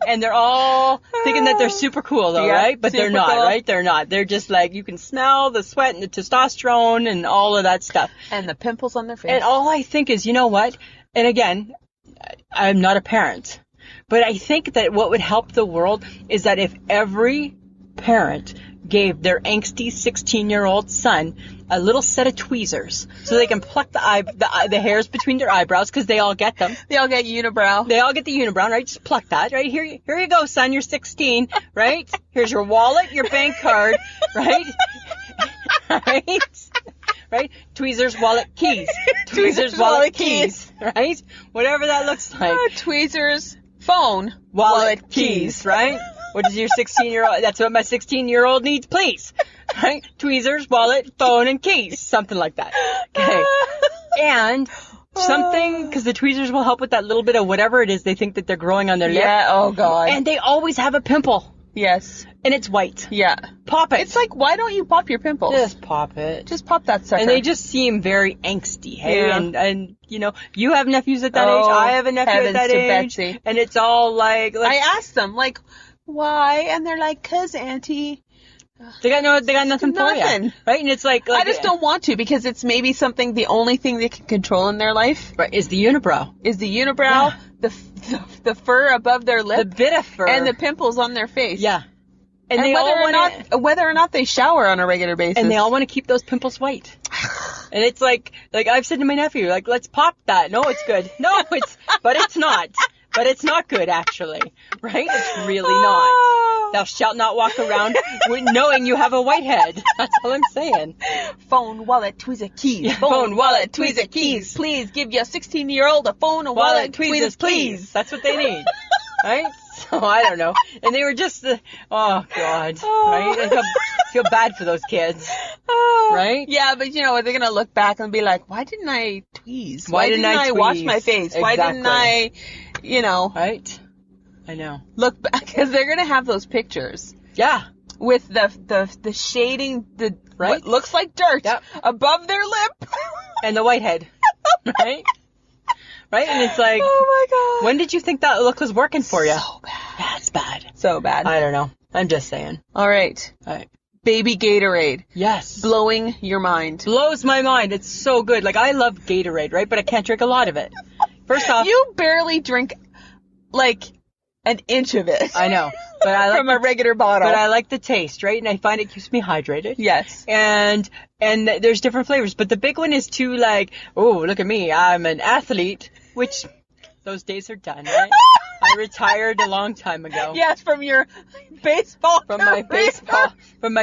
And they're all thinking that they're super cool, though, right? But they're not, cool. Right? They're not. They're just like, you can smell the sweat and the testosterone and all of that stuff. And the pimples on their face. And all I think is, you know what? And again, I'm not a parent. But I think that what would help the world is that if every parent gave their angsty 16-year-old son a little set of tweezers so they can pluck the hairs between their eyebrows, because they all get them. They all get unibrow. They all get the unibrow, right? Just pluck that, right? Here you go, son. You're 16, right? Here's your wallet, your bank card, right? Right? Tweezers, wallet, keys. Tweezers, wallet, keys. Right? Whatever that looks like. Tweezers, phone, wallet, keys, right? What does your 16-year-old, that's what my 16-year-old needs, please. Right? Tweezers, wallet, phone, and keys. Something like that. Okay. And something, because the tweezers will help with that little bit of whatever it is they think that they're growing on their lip. Yeah, oh God. And they always have a pimple. Yes. And it's white. Yeah. Pop it. It's like, why don't you pop your pimples? Just pop it. Just pop that sucker. And they just seem very angsty, hey? Yeah. And you know, you have nephews at that age. I have a nephew at that age. Betsy. And it's all like I asked them, like, why? And they're like, 'cause auntie. They got nothing for you. Right? And it's like I just don't want to, because it's maybe the only thing they can control in their life. Right, is the unibrow. Yeah. The fur above their lip. The bit of fur. And the pimples on their face. Yeah. And they whether or not they shower on a regular basis. And they all want to keep those pimples white. And it's like I've said to my nephew, like, let's pop that. No, it's good. No, but it's not. But it's not good, actually. Right? It's really not. Thou shalt not walk around knowing you have a white head. That's all I'm saying. Phone, wallet, tweezer, keys. Yeah, phone, wallet, tweezer, keys. Please give your 16-year-old a phone, a wallet, tweezers, please. That's what they need. Right? So, I don't know. And they were just, oh, God. Right? I feel bad for those kids. Right? Yeah, but you know, they're going to look back and be like, why didn't I tweeze? Why didn't I wash my face? Exactly. Why didn't I, Right? I know. Look back, because they're going to have those pictures. Yeah. With the shading, right? What looks like dirt above their lip. And the white head. Right? Right? And it's like, oh my God. When did you think that look was working for you? So bad. That's bad. So bad. I don't know. I'm just saying. All right. Baby Gatorade. Yes. Blowing your mind. Blows my mind. It's so good. Like, I love Gatorade, right? But I can't drink a lot of it. First off. You barely drink, like, an inch of it. I know. But I like from a regular bottle. But I like the taste, right? And I find it keeps me hydrated. Yes. And there's different flavors. But the big one is too, like, oh, look at me. I'm an athlete. Which, those days are done, right? I retired a long time ago. Yes, from your baseball From my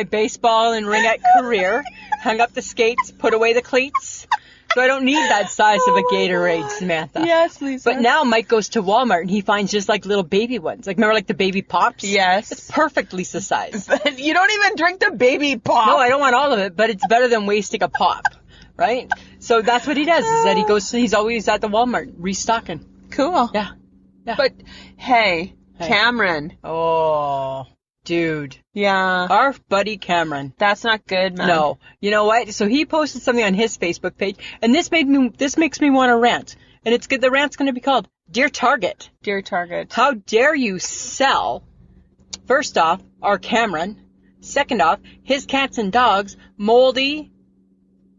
baseball and ringette career. Hung up the skates, put away the cleats. So I don't need that size of a Gatorade, Samantha. Yes, Lisa. But now Mike goes to Walmart and he finds just like little baby ones. Like, remember like the baby pops? Yes. It's perfect Lisa size. But you don't even drink the baby pop. No, I don't want all of it, but it's better than wasting a pop. Right? So that's what he does, is that he's always at the Walmart restocking. Cool. Yeah. But, hey, Cameron. Oh, dude. Yeah. Our buddy Cameron. That's not good, man. No. You know what? So he posted something on his Facebook page, and this makes me want to rant. And it's good. The rant's going to be called, Dear Target. Dear Target. How dare you sell, first off, our Cameron. Second off, his cats and dogs, moldy,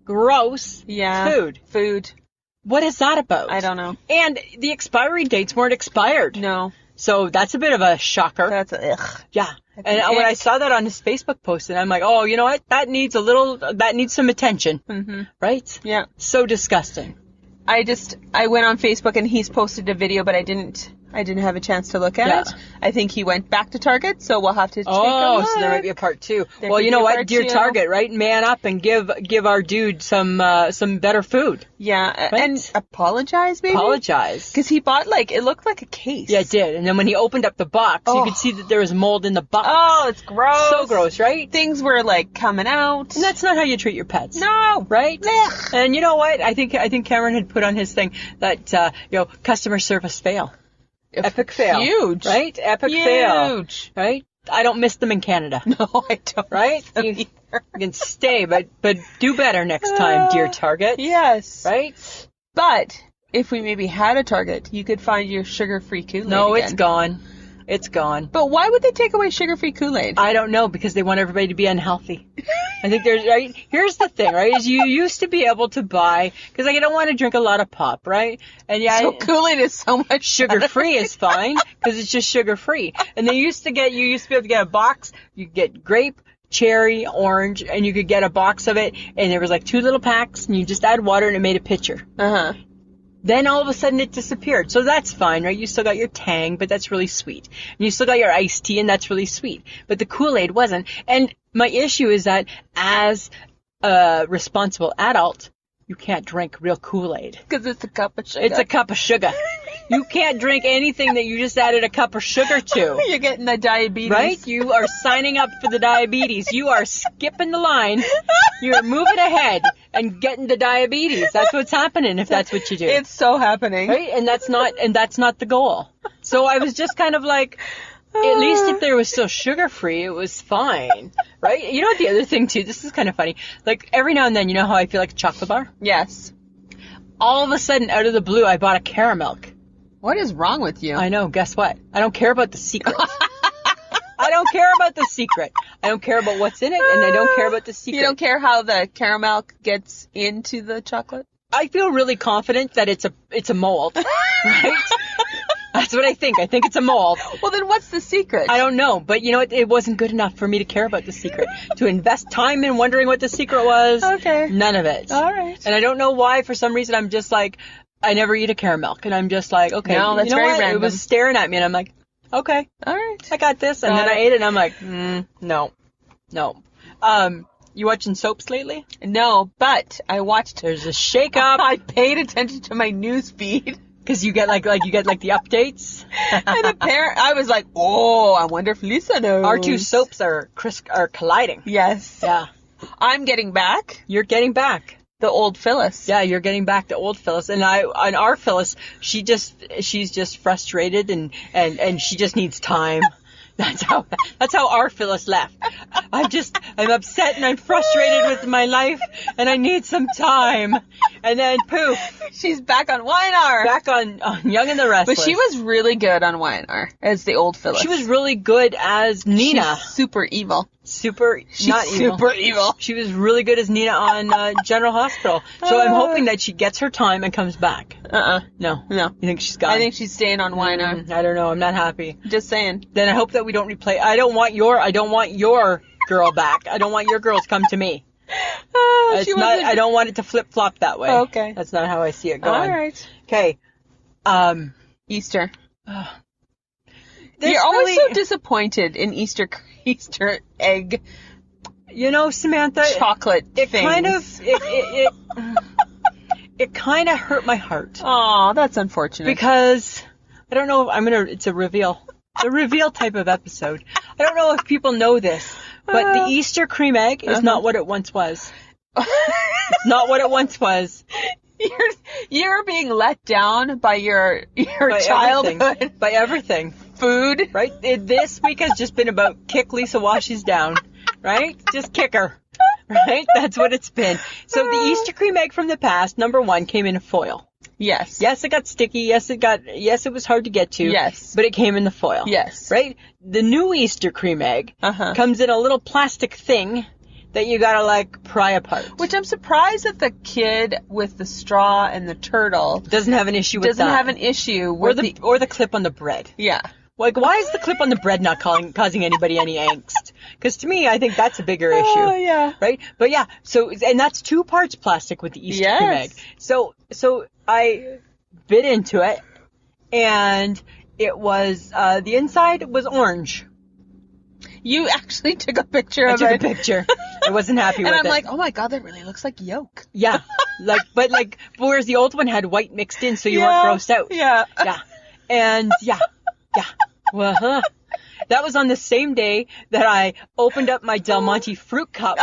gross food. What is that about? I don't know. And the expiry dates weren't expired. No. So that's a bit of a shocker. That's ugh. Yeah. And when I saw that on his Facebook post, and I'm like, oh, you know what? That needs some attention. Mm-hmm. Right? Yeah. So disgusting. I went on Facebook and he's posted a video, but I didn't have a chance to look at it. I think he went back to Target, so we'll have to take a look. So there might be a part 2. Well, you know what, dear Target, right? Man up and give our dude some better food. Yeah, right? And apologize, maybe? Apologize. Because he bought, it looked like a case. Yeah, it did. And then when he opened up the box, you could see that there was mold in the box. Oh, it's gross. So gross, right? Things were, coming out. And that's not how you treat your pets. No. Right? Blech. And you know what? I think Cameron had put on his thing that, customer service fail. Epic fail. Huge. Right? Epic fail. Huge. Right? I don't miss them in Canada. No, I don't. Right? You can stay, but do better next time, dear Target. Yes. Right? But if we maybe had a Target, you could find your sugar-free Kool-Aid No, again. it's gone. It's gone. But why would they take away sugar-free Kool-Aid? I don't know, because they want everybody to be unhealthy. I think right? Here's the thing, right? Is you used to be able to buy, because I don't want to drink a lot of pop, right? And yeah, so Kool-Aid is so much sugar-free is fine, because it's just sugar-free. And you used to be able to get a box. You could get grape, cherry, orange, and you could get a box of it, and there was 2 little packs, and you just add water, and it made a pitcher. Uh-huh. Then all of a sudden it disappeared. So that's fine, right? You still got your Tang, but that's really sweet. And you still got your iced tea, and that's really sweet. But the Kool-Aid wasn't. And my issue is that as a responsible adult, you can't drink real Kool-Aid. Because it's a cup of sugar. It's a cup of sugar. You can't drink anything that you just added a cup of sugar to. You're getting the diabetes. Right? You are signing up for the diabetes. You are skipping the line. You're moving ahead and getting the diabetes. That's what's happening if that's what you do. It's so happening. Right? And that's not the goal. So I was just kind of at least if there was still sugar-free, it was fine. Right? You know what the other thing, too? This is kind of funny. Every now and then, you know how I feel like a chocolate bar? Yes. All of a sudden, out of the blue, I bought a caramel. What is wrong with you? I know. Guess what? I don't care about the secret. I don't care about the secret. I don't care about what's in it, and I don't care about the secret. You don't care how the caramel gets into the chocolate? I feel really confident that it's a mold, right? That's what I think. I think it's a mold. Well, then what's the secret? I don't know, but you know what? It wasn't good enough for me to care about the secret. To invest time in wondering what the secret was. Okay. None of it. All right. And I don't know why. For some reason, I'm just I never eat a caramel, and I'm just okay. No, that's you know very what? random. It was staring at me, and I'm like, okay, all right, I got this. And then I ate it, and I'm like, no. You watching soaps lately? No, but I watched. There's a shake-up. I paid attention to my news feed. Because you get the updates. And I was like, oh, I wonder if Lisa knows. Our two soaps are colliding. Yes. Yeah. I'm getting back. You're getting back. The old Phyllis. Yeah, you're getting back to old Phyllis. And our Phyllis, she's just frustrated and she just needs time. That's how our Phyllis left. I'm upset and I'm frustrated with my life and I need some time. And then poof. She's back on Y&R. Back on Young and the Restless. But she was really good on Y&R as the old Phyllis. She was really good as Nina. She's super evil. She's not evil. Super evil. She was really good as Nina on General Hospital. So I'm hoping that she gets her time and comes back. No. No. You think she's gone? I think she's staying on Y&R. I don't know. I'm not happy. Just saying. Then I hope that we don't replay. I don't want your girl back. I don't want your girl to come to me. I don't want it to flip-flop that way. Okay. That's not how I see it going. All right. Okay. Easter. You're always so disappointed in Easter egg. You know, Samantha, chocolate it things. It kind of hurt my heart. Oh, that's unfortunate. Because I don't know if it's a reveal. A reveal type of episode. I don't know if people know this, but the Easter cream egg is not what it once was. It's not what it once was. You're being let down by your childhood. Everything. By everything. Food. Right? This week has just been about kick Lisa Washies down. Right? Just kick her. Right? That's what it's been. So the Easter cream egg from the past, number 1, came in a foil. Yes. Yes, it got sticky. Yes, it was hard to get to. Yes. But it came in the foil. Yes. Right? The new Easter cream egg comes in a little plastic thing that you gotta pry apart. Which I'm surprised that the kid with the straw and the turtle doesn't have an issue with doesn't have an issue with or the clip on the bread. Yeah. Why is the clip on the bread not causing anybody any angst? Because to me, I think that's a bigger issue. Oh, yeah. Right? But yeah, and that's 2 parts plastic with the Easter cream egg. So I bit into it, and it was, the inside was orange. You actually took a picture of it. I took a picture. I wasn't happy with it. And I'm like, oh my God, that really looks like yolk. Yeah. But whereas the old one had white mixed in, so you weren't grossed out. Yeah. Yeah. And yeah. Well, that was on the same day that I opened up my Del Monte fruit cup.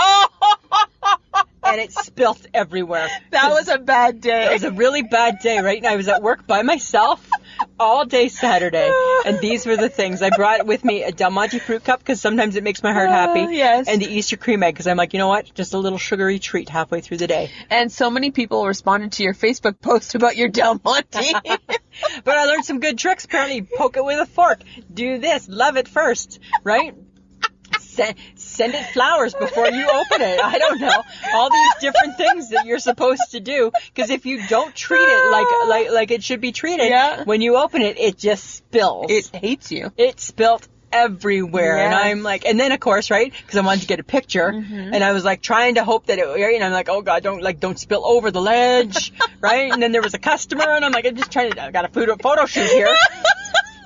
And it spilt everywhere. That was a bad day. It was a really bad day, right? And I was at work by myself all day Saturday. And these were the things. I brought with me a Del Monte fruit cup because sometimes it makes my heart happy. Yes. And the Easter cream egg because I'm like, you know what? Just a little sugary treat halfway through the day. And so many people responded to your Facebook post about your Del Monte. But I learned some good tricks. Apparently, poke it with a fork. Do this. Love it first. Right? Send it flowers before you open it. I don't know. All these different things that you're supposed to do. Because if you don't treat it like it should be treated, when you open it, it just spills. It hates you. It spilt everywhere. Yes. And I'm like, and then of course, right? Because I wanted to get a picture. And I was like trying to hope that it, and I'm like, oh God, don't spill over the ledge. Right? And then there was a customer and I'm like, I got a photo shoot here.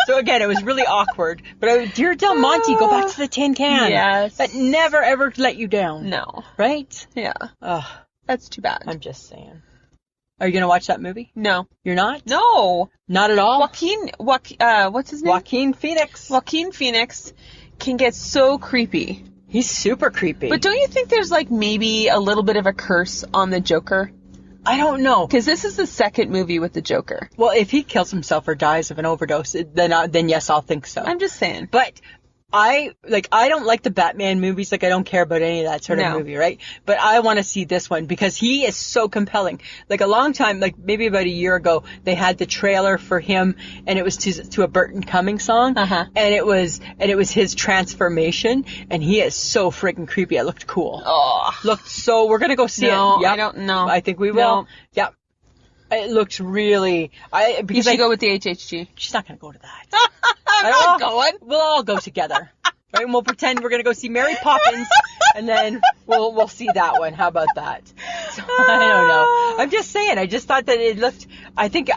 So again, it was really awkward. But dear Del Monte, go back to the tin can. Yes. That never ever let you down. No. Right? Yeah. Ugh. That's too bad. I'm just saying. Are you going to watch that movie? No. You're not? No. Not at all? what's his name? Joaquin Phoenix. Joaquin Phoenix can get so creepy. He's super creepy. But don't you think there's like maybe a little bit of a curse on the Joker? I don't know. Because this is the second movie with the Joker. Well, if he kills himself or dies of an overdose, then yes, I'll think so. I'm just saying. But I don't like the Batman movies. Like, I don't care about any of that sort of movie, right? But I want to see this one because he is so compelling. Like, a long time, like maybe about a year ago, they had the trailer for him, and it was to a Burton Cummings song, and it was his transformation, and he is so freaking creepy. It looked cool. Oh, We're gonna go see it. Yep. I don't know. I think we will. No. Yep. It looks really. You should go with the HHG. She's not gonna go to that. I'm not going. We'll all go together, right? And we'll pretend we're gonna go see Mary Poppins, and then we'll see that one. How about that? So, I don't know. I'm just saying. I just thought that it looked. I think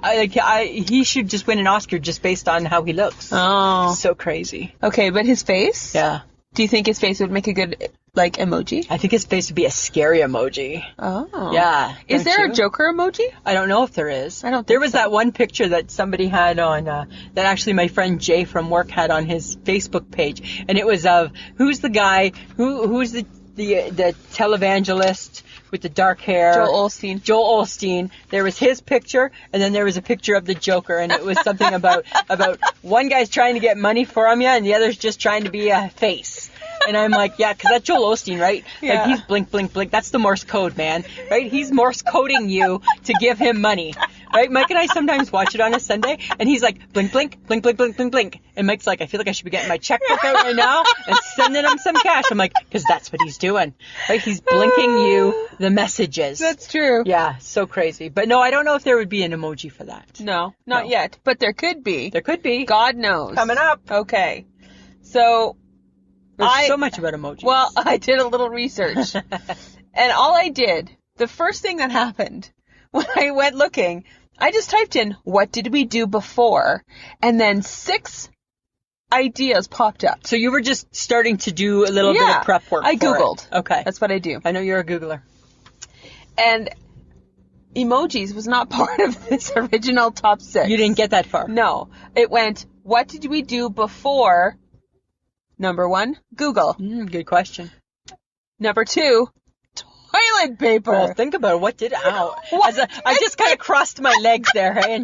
he should just win an Oscar just based on how he looks. Oh, so crazy. Okay, but his face? Yeah. Do you think his face would make a good emoji? I think his face would be a scary emoji. Oh. Yeah. Is there a Joker emoji? I don't know if there is. I don't think There was so. that one picture that somebody had on, that actually my friend Jay from work had on his Facebook page. And it was of, who's the guy, who's the televangelist with the dark hair? Joel Osteen. There was his picture, and then there was a picture of the Joker, and it was something about one guy's trying to get money from you, and the other's just trying to be a face. And I'm like, yeah, because that's Joel Osteen, right? Yeah. Like, he's blink, blink, blink. That's the Morse code, man. Right? He's Morse coding you to give him money. Right? Mike and I sometimes watch it on a Sunday, and he's like, blink, blink, blink, blink, blink, blink, blink. And Mike's like, I feel like I should be getting my checkbook out right now and sending him some cash. I'm like, because that's what he's doing. Right? He's blinking you the messages. That's true. Yeah, so crazy. But no, I don't know if there would be an emoji for that. No, not yet. But there could be. There could be. God knows. Coming up. Okay. So, There's so much about emojis. Well, I did a little research. And all I did, the first thing that happened when I went looking, I just typed in, what did we do before? And then 6 ideas popped up. So you were just starting to do a little bit of prep work. I Googled. Okay. That's what I do. I know you're a Googler. And emojis was not part of this original top 6. You didn't get that far. No. It went, what did we do before? Number 1, Google. Good question. Number 2, toilet paper. Well, think about it. What did I just kind of crossed my legs there, hey,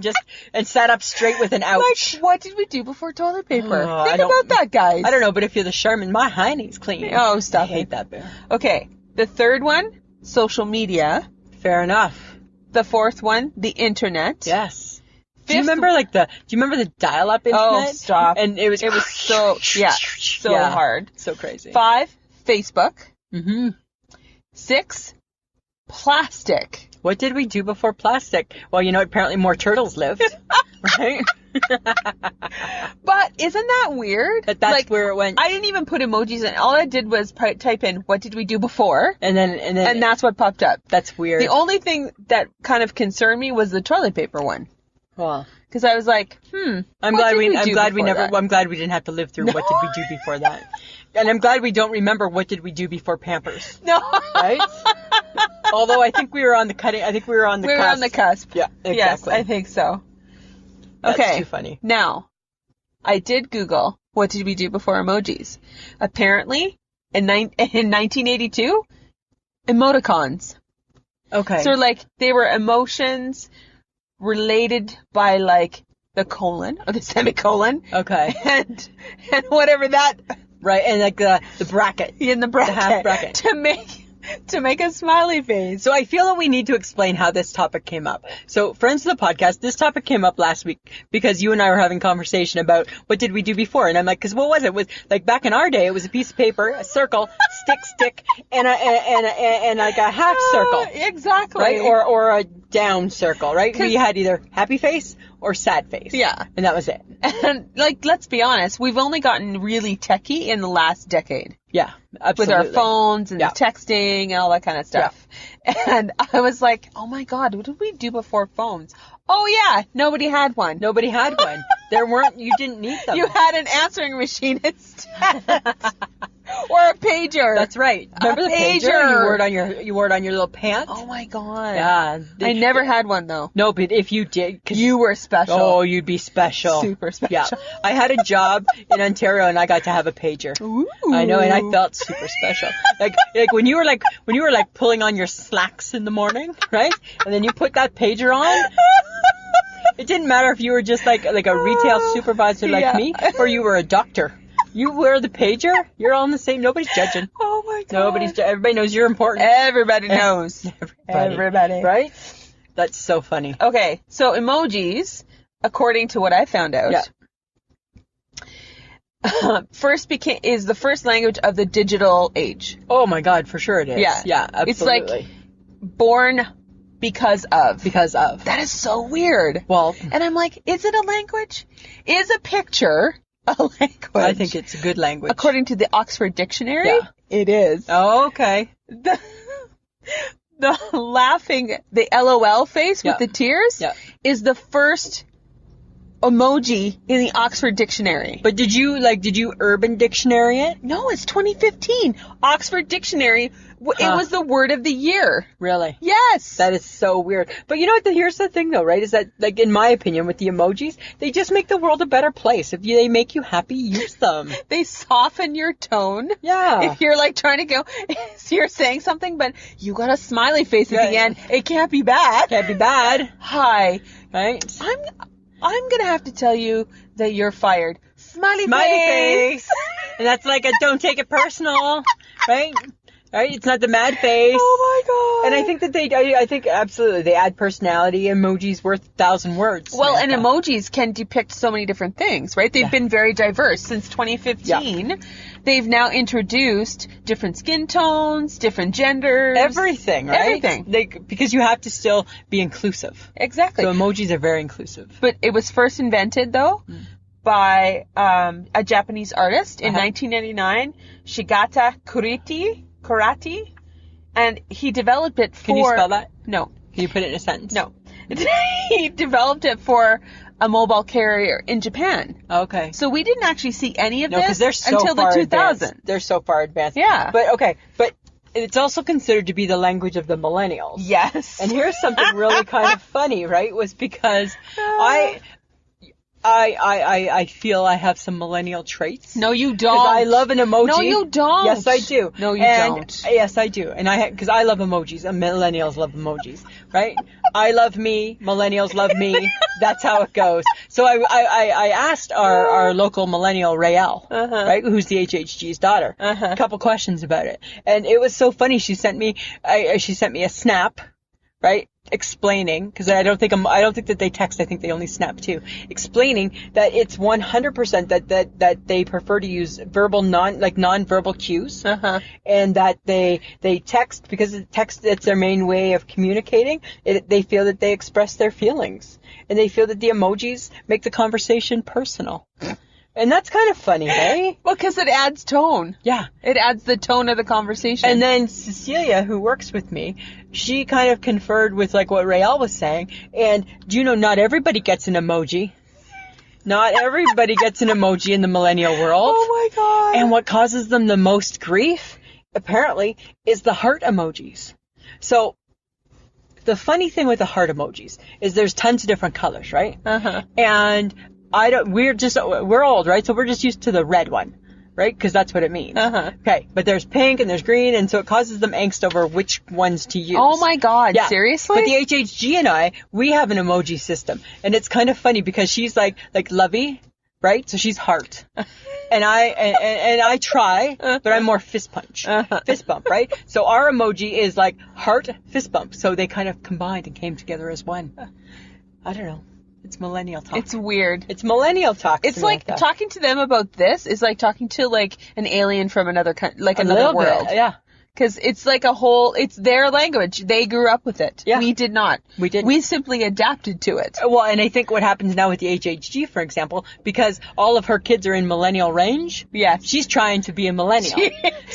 and sat up straight with an ouch. Like, what did we do before toilet paper? Oh, Think about that, guys. I don't know, but if you're the Charmin, my hiney's clean. Oh, stop I hate that bear. Okay, the third one, social media. Fair enough. The fourth one, the internet. Yes. Do you remember the dial-up internet? Oh, stop. And it was so hard. So crazy. 5, Facebook. Mm-hmm. 6, plastic. What did we do before plastic? Well, apparently more turtles lived. Right? But isn't that weird? That's like, where it went. I didn't even put emojis in. All I did was type in, what did we do before? And that's what popped up. That's weird. The only thing that kind of concerned me was the toilet paper one. Well, because I was like, I'm glad we didn't have to live through what did we do before that. And I'm glad we don't remember what did we do before Pampers. No. Right? Although I think we were on the cusp. We were on the cusp. Yeah, exactly. Yes, I think so. That's okay. too funny. Now, I did Google, what did we do before emojis? Apparently, in 1982, emoticons. Okay. So, like, they were emotions related by, like, the colon, or the semicolon. Okay. And whatever that... Right, and like the bracket. In the bracket. The half bracket. To make a smiley face. So I feel that we need to explain how this topic came up. So friends of the podcast, this topic came up last week because you and I were having conversation about what did we do before. And I'm like, because what was it? It was like back in our day, it was a piece of paper, a circle, stick, and like a half circle. Exactly. Right? Or a down circle, right? We had either happy face or sad face. Yeah. And that was it. And, like, let's be honest, we've only gotten really techie in the last decade. Yeah, absolutely. With our phones and the texting and all that kind of stuff. Yeah. And I was like, oh my God, what did we do before phones? Oh yeah, nobody had one. Nobody had one. You didn't need them. You had an answering machine instead. Or a pager. That's right. Remember the pager? You wore it on your little pants? Oh my God. Yeah. I never had one though. No, but if you did, 'cause you were special. Oh, you'd be special. Super special. Yeah. I had a job in Ontario and I got to have a pager. Ooh. I know, and I felt super special. Like when you were like pulling on your slacks in the morning, right? And then you put that pager on. It didn't matter if you were just like a retail supervisor like me or you were a doctor. You wear the pager, you're all in the same. Nobody's judging. Oh my God. Everybody knows you're important. Everybody knows. Everybody. Right? That's so funny. Okay, so emojis, according to what I found out, is the first language of the digital age. Oh my God, for sure it is. Yeah. Yeah, absolutely. It's like born because of. Because of. That is so weird. Well. And I'm like, is it a language? Is a picture a language? I think it's a good language. According to the Oxford Dictionary, it is. Oh, okay. The laughing, the LOL face with the tears is the first emoji in the Oxford Dictionary. But did you Urban Dictionary it? No, it's 2015. Oxford Dictionary, it was the word of the year. Really? Yes. That is so weird. But you know what, here's the thing though, right, is that, like, in my opinion, with the emojis, they just make the world a better place. If they make you happy, use them. They soften your tone. Yeah. If you're like trying to go, you're saying something, but you got a smiley face at the end. It can't be bad. Can't be bad. Hi. Right? I'm going to have to tell you that you're fired. Smiley face. And that's like a don't take it personal, right? Right? It's not the mad face. Oh my God. And I think that I think absolutely they add personality. Emojis worth 1,000 words. Well, and emojis can depict so many different things, right? They've been very diverse since 2015. Yeah. They've now introduced different skin tones, different genders. Everything, right? Everything. Because you have to still be inclusive. Exactly. So emojis are very inclusive. But it was first invented, though, by a Japanese artist in 1999, Shigata Kurati, and he developed it for... Can you spell that? No. Can you put it in a sentence? No. He developed it for a mobile carrier in Japan. Okay. So we didn't actually see any of this so until the 2000s. They're so far advanced. Yeah. But it's also considered to be the language of the millennials. Yes. And here's something really kind of funny, right? Was because I feel I have some millennial traits. No, you don't. Because I love an emoji. No, you don't. Yes, I do. No, you don't. Yes, I do. And because I love emojis. And millennials love emojis, right? I love me. Millennials love me. That's how it goes. So I asked our local millennial, Rael, right, who's the HHG's daughter, a couple questions about it. And it was so funny. She sent me a snap, right? Explaining, because I don't think that they text, I think they only snap too, explaining that it's 100% that they prefer to use non-verbal cues, and that they text because it's their main way of communicating. They feel that they express their feelings, and they feel that the emojis make the conversation personal. And that's kind of funny, hey? Well, because it adds tone. Yeah. It adds the tone of the conversation. And then Cecilia, who works with me, she kind of conferred with like what Rael was saying. And do you know, not everybody gets an emoji. Not everybody gets an emoji in the millennial world. Oh my God. And what causes them the most grief, apparently, is the heart emojis. So the funny thing with the heart emojis is there's tons of different colors, right? Uh-huh. And we're old, right? So we're just used to the red one, right? Because that's what it means. Uh-huh. Okay, but there's pink and there's green, and so it causes them angst over which ones to use. Oh my God, Yeah. seriously? But the HHG and we have an emoji system, and it's kind of funny because she's like lovey, right? So she's heart. And I try, but I'm more fist punch. Fist bump, right? So our emoji is like heart, fist bump. So they kind of combined and came together as one. I don't know. It's millennial talk. It's weird. It's millennial talk. It's like Samantha. talking to them about this is like talking to like an alien from another A another little world. bit, yeah. Because it's like it's their language. They grew up with it. Yeah. We did not. We didn't. We simply adapted to it. Well, and I think what happens now with the HHG, for example, because all of her kids are in millennial range, Yes. she's trying to be a millennial.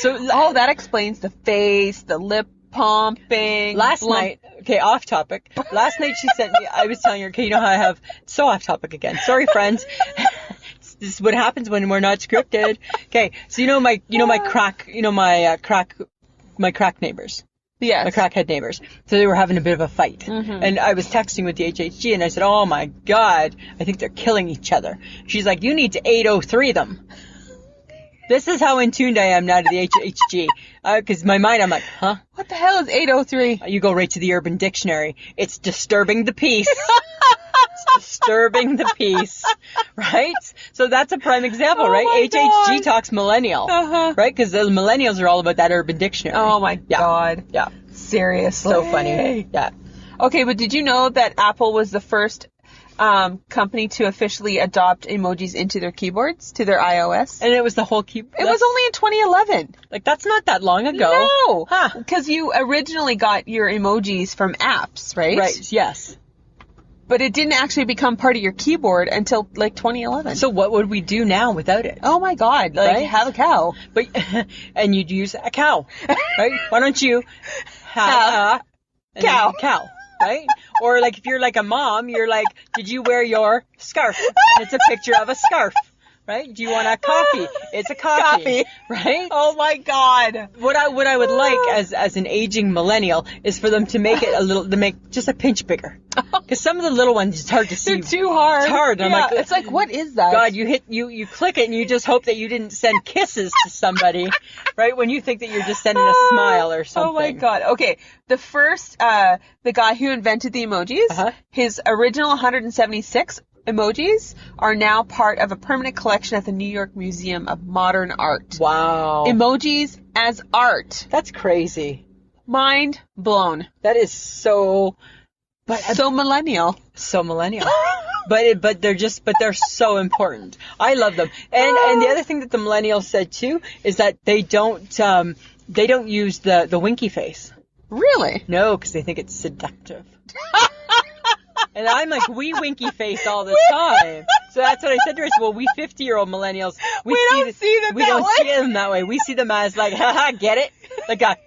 Oh, that explains the face, the lip pumping. Last night, okay, off topic. Last night she sent me, I was telling her, okay, you know how I have, so off topic again. Sorry, friends. This is what happens when we're not scripted. Okay, so my crack neighbors. Yes. My crackhead neighbors. So they were having a bit of a fight. Mm-hmm. And I was texting with the HHG and I said, oh my God, I think they're killing each other. She's like, you need to 803 them. This is how in tuned I am now to the HHG. Because my mind, I'm like, huh? What the hell is 803? You go right to the Urban Dictionary. It's disturbing the peace. It's disturbing the peace. Right? So that's a prime example, Oh right? my HHG God. talks millennial. Uh-huh. Right? Because the millennials are all about that Urban Dictionary. Oh my Yeah. God. Yeah. Seriously. So funny. Yeah. Okay, but did you know that Apple was the first company to officially adopt emojis into their keyboards, to their iOS? And it was the whole keyboard. It was only in 2011. Like, that's not that long ago. No. Huh. Because you originally got your emojis from apps, right? Right, yes. But it didn't actually become part of your keyboard until like 2011. So what would we do now without it? Oh my God, like Right? have a cow. But and you'd use a cow, right? Why don't you have a cow, right? Or like if you're like a mom, you're like, did you wear your scarf? And it's a picture of a scarf, right? Do you want a coffee? It's a coffee, right? Oh my God. What I would like as an aging millennial is for them to make it to make just a pinch bigger, because some of the little ones it's hard to see. They're too hard. It's hard. I'm like, it's like, what is that? God, you click it and you just hope that you didn't send kisses to somebody, right? When you think that you're just sending a smile or something. Oh my God. Okay. The first, the guy who invented the emojis, his original 176 emojis are now part of a permanent collection at the New York Museum of Modern Art. Wow. Emojis as art. That's crazy. Mind blown. That is so millennial. So millennial. But they're so important. I love them. And the other thing that the millennials said too is that they don't use the winky face. Really? No, because they think it's seductive. And I'm like, we winky face all the time. So that's what I said to her. I said, well, we 50-year-old millennials, we don't see them that way. We see them as like, haha, get it? Like that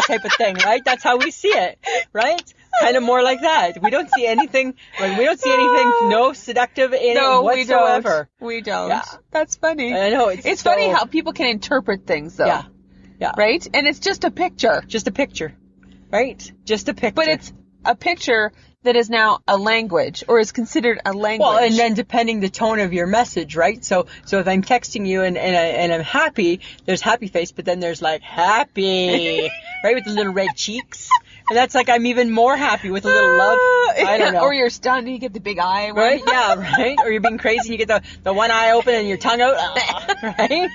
type of thing, right? That's how we see it, right? Kind of more like that. We don't see anything, no seductive in it whatsoever. We don't. Yeah. That's funny. I know. It's funny how people can interpret things, though. Yeah. Yeah. Right? And it's just a picture. Just a picture. Right? Just a picture. But it's a picture that is now a language, or is considered a language. Well, and then depending the tone of your message, right? So if I'm texting you and I'm happy, there's happy face, but then there's like happy, right, with the little red cheeks. And that's like I'm even more happy with a little love. I don't know. Or you're stunned and you get the big eye. Right? Yeah, right? Or you're being crazy and you get the one eye open and your tongue out. Right?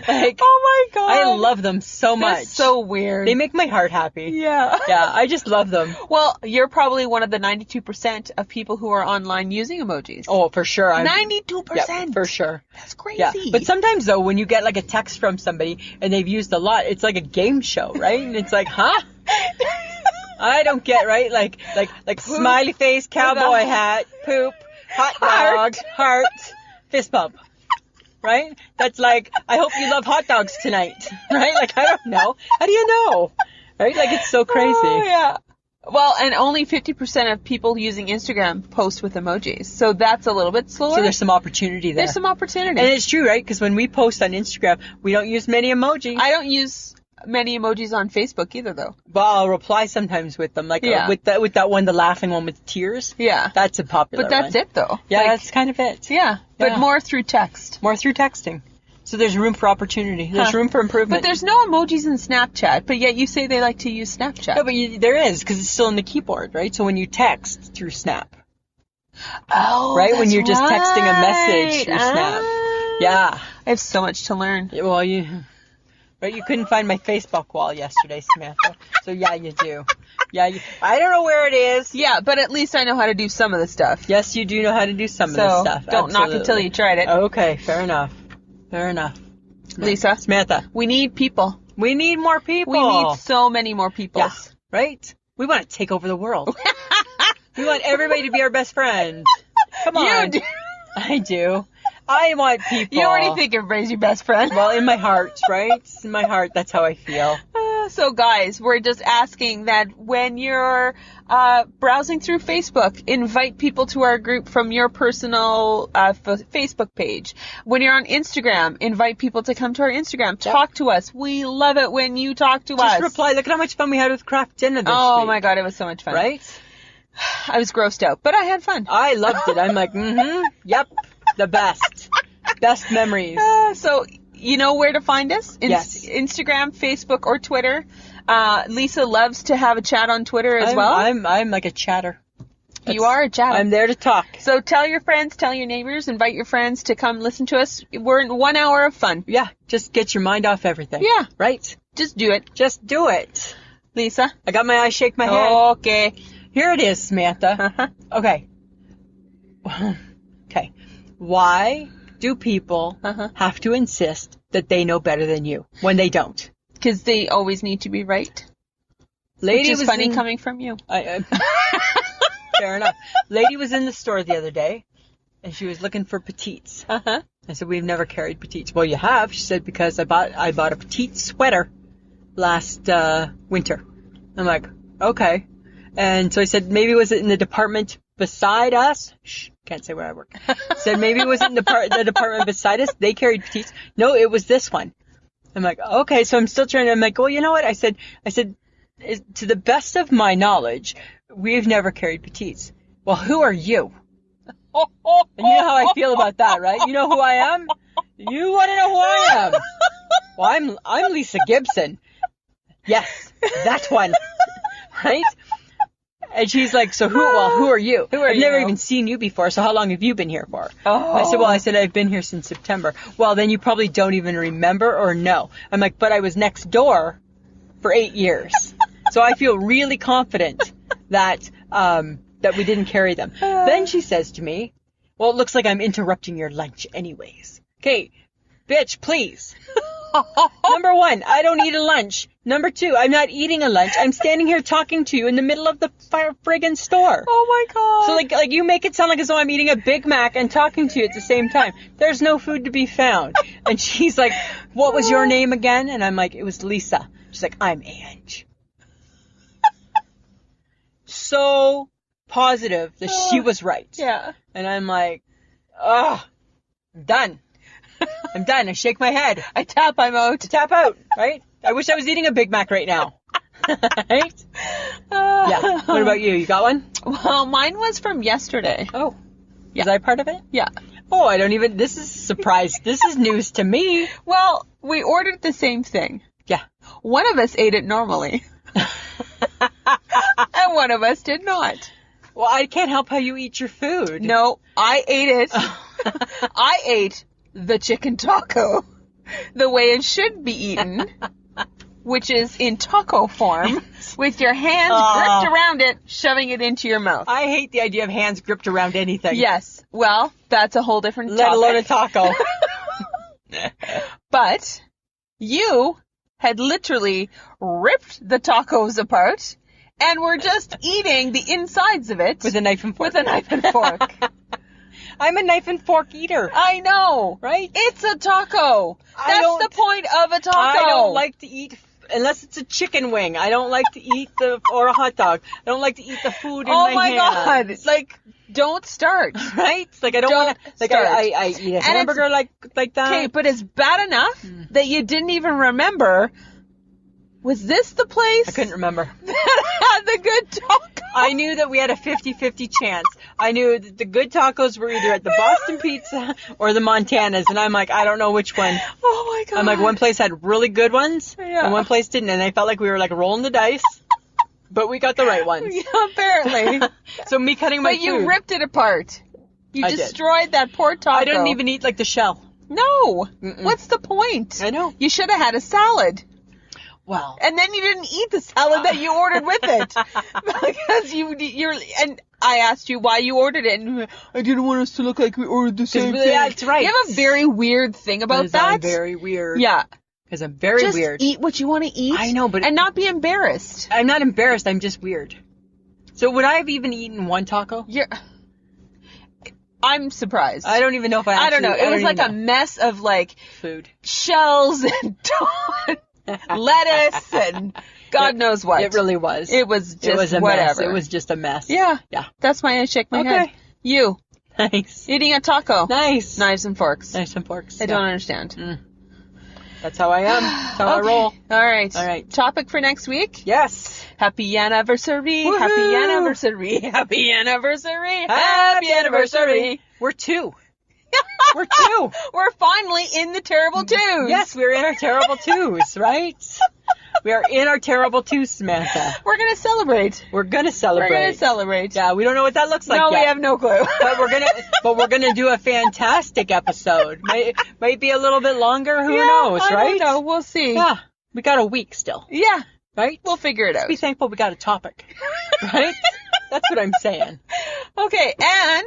Like, oh my God. I love them so much. They're so weird. They make my heart happy. Yeah. Yeah, I just love them. Well, you're probably one of the 92% of people who are online using emojis. Oh, for sure. 92%. Yeah, for sure. That's crazy. Yeah. But sometimes, though, when you get like a text from somebody and they've used a lot, it's like a game show, right? And it's like, huh? I don't get, right? Like smiley face, cowboy hat, poop, hot dog, heart, fist bump. Right? That's like, I hope you love hot dogs tonight. Right? Like, I don't know. How do you know? Right? Like, it's so crazy. Oh, yeah. Well, and only 50% of people using Instagram post with emojis. So that's a little bit slower. So there's some opportunity there. There's some opportunity. And it's true, right? Because when we post on Instagram, we don't use many emojis. I don't use many emojis on Facebook either, though. But I'll reply sometimes with them. Like, with that one, the laughing one with tears. Yeah. That's a popular But that's one. it, though. Yeah, Like, that's kind of it. Yeah. But more through text. More through texting. So there's room for opportunity. There's room for improvement. But there's no emojis in Snapchat, but yet you say they like to use Snapchat. No, but there is, because it's still in the keyboard, right? So when you text through Snap. Oh, right? that's When you're just texting a message through Snap. Yeah. I have so much to learn. Well, you couldn't find my Facebook wall yesterday, Samantha. So yeah, you do. Yeah, I don't know where it is. Yeah, but at least I know how to do some of the stuff. Yes, you do know how to do some of this stuff. Don't knock until you tried it. Okay, fair enough. Fair enough. Lisa. Samantha. We need people. We need more people. We need so many more people. Yeah, right? We want to take over the world. We want everybody to be our best friend. Come on. You do. I do. I want people. You already think everybody's your best friend. Well, in my heart, right? In my heart, that's how I feel. So guys, we're just asking that when you're browsing through Facebook, invite people to our group from your personal Facebook page. When you're on Instagram, invite people to come to our Instagram. Talk to us. We love it when you talk to us. Just reply. Look at how much fun we had with craft dinner this week. Oh my God, it was so much fun. Right? I was grossed out, but I had fun. I loved it. I'm like, yep, the best. Best memories. So you know where to find us? Yes. Instagram, Facebook, or Twitter. Lisa loves to have a chat on Twitter as well. I'm like a chatter. You are a chatter. I'm there to talk. So tell your friends, tell your neighbors, invite your friends to come listen to us. We're in 1 hour of fun. Yeah, just get your mind off everything. Yeah. Right? Just do it. Just do it. Lisa? I got my eyes, shake my head. Okay. Here it is, Samantha. Okay. Okay. Why do people have to insist that they know better than you when they don't? Because they always need to be right. Lady Which is funny coming from you. Fair enough. Lady was in the store the other day, and she was looking for petites. I said, we've never carried petites. Well, you have. She said, because I bought a petite sweater last winter. I'm like, okay. And so I said, maybe was it in the department beside us? Shh, can't say where I work. Said maybe it was in the department beside us. They carried petites. No, it was this one. I'm like, okay. So I'm still trying to. I'm like, well, you know what? I said, to the best of my knowledge, we've never carried petites. Well, who are you? And you know how I feel about that, right? You know who I am? You want to know who I am? Well, I'm Lisa Gibson. Yes, that one. Right? And she's like, so who are you? I've never even seen you before, so how long have you been here for? Oh. I said, I've been here since September. Well, then you probably don't even remember or know. I'm like, but I was next door for 8 years. So I feel really confident that we didn't carry them. Then she says to me, well, it looks like I'm interrupting your lunch anyways. Okay, bitch, please. Number one, I don't eat a lunch. Number two, I'm not eating a lunch. I'm standing here talking to you in the middle of the friggin' store. Oh my God. So like you make it sound like as though I'm eating a Big Mac and talking to you at the same time. There's no food to be found. And she's like, what was your name again? And I'm like, it was Lisa. She's like, I'm Ange. So positive that she was right. Yeah. And I'm like, I'm done. I'm done. I shake my head. I tap, I'm out. Tap out, right? I wish I was eating a Big Mac right now. Right? Yeah. What about you? You got one? Well, mine was from yesterday. Oh. Was I part of it? Yeah. Oh, this is a surprise. This is news to me. Well, we ordered the same thing. Yeah. One of us ate it normally. And one of us did not. Well, I can't help how you eat your food. No, I ate it. I ate the chicken taco the way it should be eaten, which is in taco form, with your hands gripped around it, shoving it into your mouth. I hate the idea of hands gripped around anything. Yes. Well, that's a whole different topic. Let alone a taco. But you had literally ripped the tacos apart and were just eating the insides of it with a knife and fork. With a knife and fork. I'm a knife and fork eater. I know. Right? It's a taco. That's the point of a taco. I don't like to eat, unless it's a chicken wing. I don't like to eat or a hot dog. I don't like to eat the food in my hand. Oh my God. Like, don't start. Right? Like, I don't want to, like, I eat a hamburger like that. Okay, but it's bad enough that you didn't even remember. Was this the place? I couldn't remember. That had the good taco. I knew that we had a 50-50 chance. I knew that the good tacos were either at the Boston Pizza or the Montana's, and I'm like, I don't know which one. Oh my God. I'm like, one place had really good ones, Yeah. and one place didn't, and I felt like we were like rolling the dice, but we got the right ones. Yeah, apparently. So me cutting my But you food. ripped it apart. You I did. destroyed that poor taco. I didn't even eat like the shell. No. Mm-mm. What's the point? I know. You should have had a salad. Well, And then you didn't eat the salad that you ordered with it. Because you're, and I asked you why you ordered it, and I didn't want us to look like we ordered the same thing. yeah, that's right. You have a very weird thing about that. I'm very weird. Yeah. Because I'm very Just weird. eat what you want to eat. I know, but and not be embarrassed. I'm not embarrassed. I'm just weird. So would I have even eaten one taco? I'm surprised. I don't even know if I don't know. It was like a mess of like food. shells and lettuce and God knows what. It really was. It was just It was a whatever. mess. It was just a mess. Yeah. Yeah. That's why I shake my head. Okay. You Nice. eating a taco. Nice. Knives and forks. Knives and forks. I don't understand. That's how I am. That's how I roll. All right. All right. Topic for next week. Yes. Happy anniversary. Woohoo. Happy anniversary. Happy anniversary. Happy anniversary. We're 2. We're 2. We're finally in the terrible twos. Yes, we're in our terrible 2s, right? We are in our terrible 2s, Samantha. We're going to celebrate. We're going to celebrate. We're going to celebrate. Yeah, we don't know what that looks like No, yet. we have no clue. But we're gonna do a fantastic episode. Might be a little bit longer. Who knows, I right? don't know. We'll see. Yeah, we got a week still, Yeah. right? We'll figure it out. Be thankful we got a topic, right? That's what I'm saying. Okay, and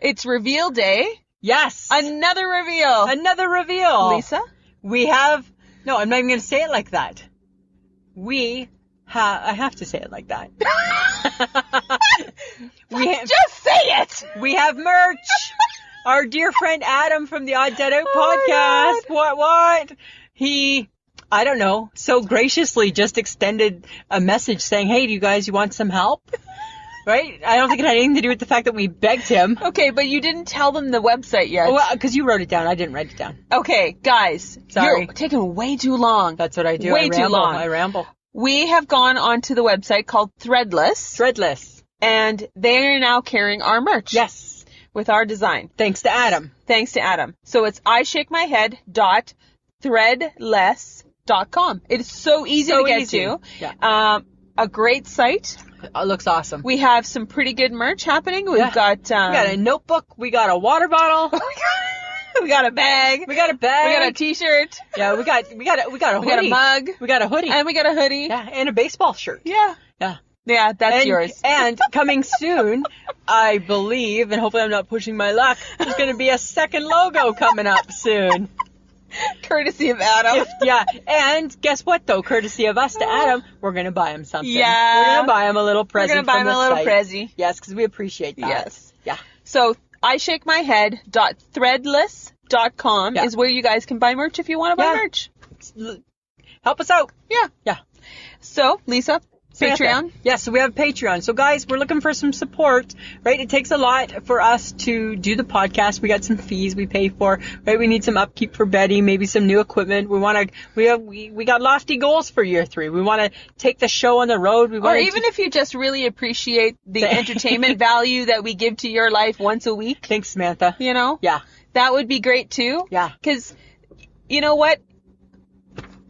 it's reveal day. Yes, Another reveal. another reveal. Lisa? We have. No, I'm not even gonna say it like that. I have to say it like that. Just say it. We have merch. Our dear friend Adam from the Odd Dead Out podcast. What? He, I don't know, so graciously just extended a message saying, hey, do you guys want some help? Right? I don't think it had anything to do with the fact that we begged him. Okay, but you didn't tell them the website yet. Well, because you wrote it down. I didn't write it down. Okay, guys. Sorry. You're taking way too long. That's what I do. Way too long. I ramble. We have gone onto the website called Threadless. Threadless. And they are now carrying our merch. Yes. With our design. Thanks to Adam. Thanks to Adam. So it's ishakemyhead.threadless.com. It is so easy to get to. Yeah. A great site. It looks awesome. We have some pretty good merch happening. We've got we got a notebook. We got a water bottle. we got a bag. We got a bag. We got a t-shirt. Yeah, we got a hoodie. We got a mug. We got a hoodie. And we got a hoodie. Yeah, and a baseball shirt. Yeah. Yeah. Yeah, that's yours. And coming soon, I believe, and hopefully I'm not pushing my luck, there's going to be a second logo coming up soon. Courtesy of Adam. Yeah, and guess what, though? Courtesy of us to Adam, we're going to buy him something. Yeah. We're going to buy him a little present. We're going to buy him a little prezi. Yes, because we appreciate that. Yes. Yeah. So, ishakemyhead.threadless.com is where you guys can buy merch if you want to buy merch. Help us out. Yeah. Yeah. So, Lisa, Patreon? Yes, so we have Patreon. So guys, we're looking for some support, right? It takes a lot for us to do the podcast. We got some fees we pay for, right? We need some upkeep for Betty, maybe some new equipment. We got lofty goals for year 3. We want to take the show on the road. Or even if you just really appreciate the entertainment value that we give to your life once a week. Thanks, Samantha. You know? Yeah. That would be great too. Yeah. Because, you know what?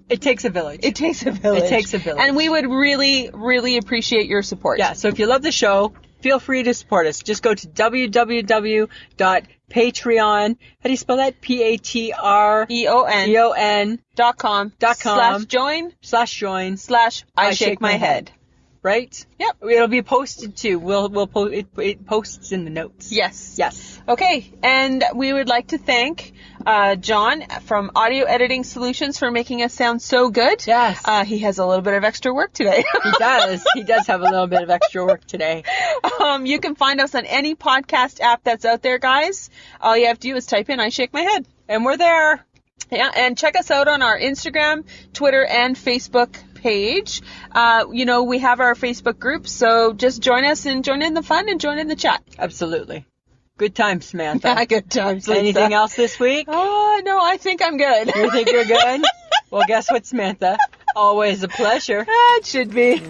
It takes a village. It takes a village. It takes a village. And we would really, really appreciate your support. Yeah, so if you love the show, feel free to support us. Just go to www.patreon. How do you spell that? Patreon.com /join I shake my head. Right? Yep. It'll be posted too. It posts in the notes. Yes. Yes. Okay, and we would like to thank John from Audio Editing Solutions for making us sound so good. Yes. He has a little bit of extra work today. He does. He does have a little bit of extra work today. You can find us on any podcast app that's out there, guys. All you have to do is type in I Shake My Head. And we're there. Yeah, and check us out on our Instagram, Twitter, and Facebook page. We have our Facebook group, so just join us and join in the fun and join in the chat. Absolutely. Good times, Samantha. Yeah, good times, Lisa. Anything else this week? Oh, no, I think I'm good. You think you're good? Well, guess what, Samantha? Always a pleasure. It should be. This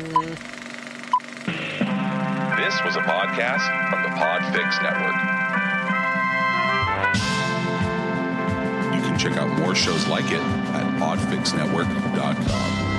was a podcast from the Podfix Network. You can check out more shows like it at podfixnetwork.com.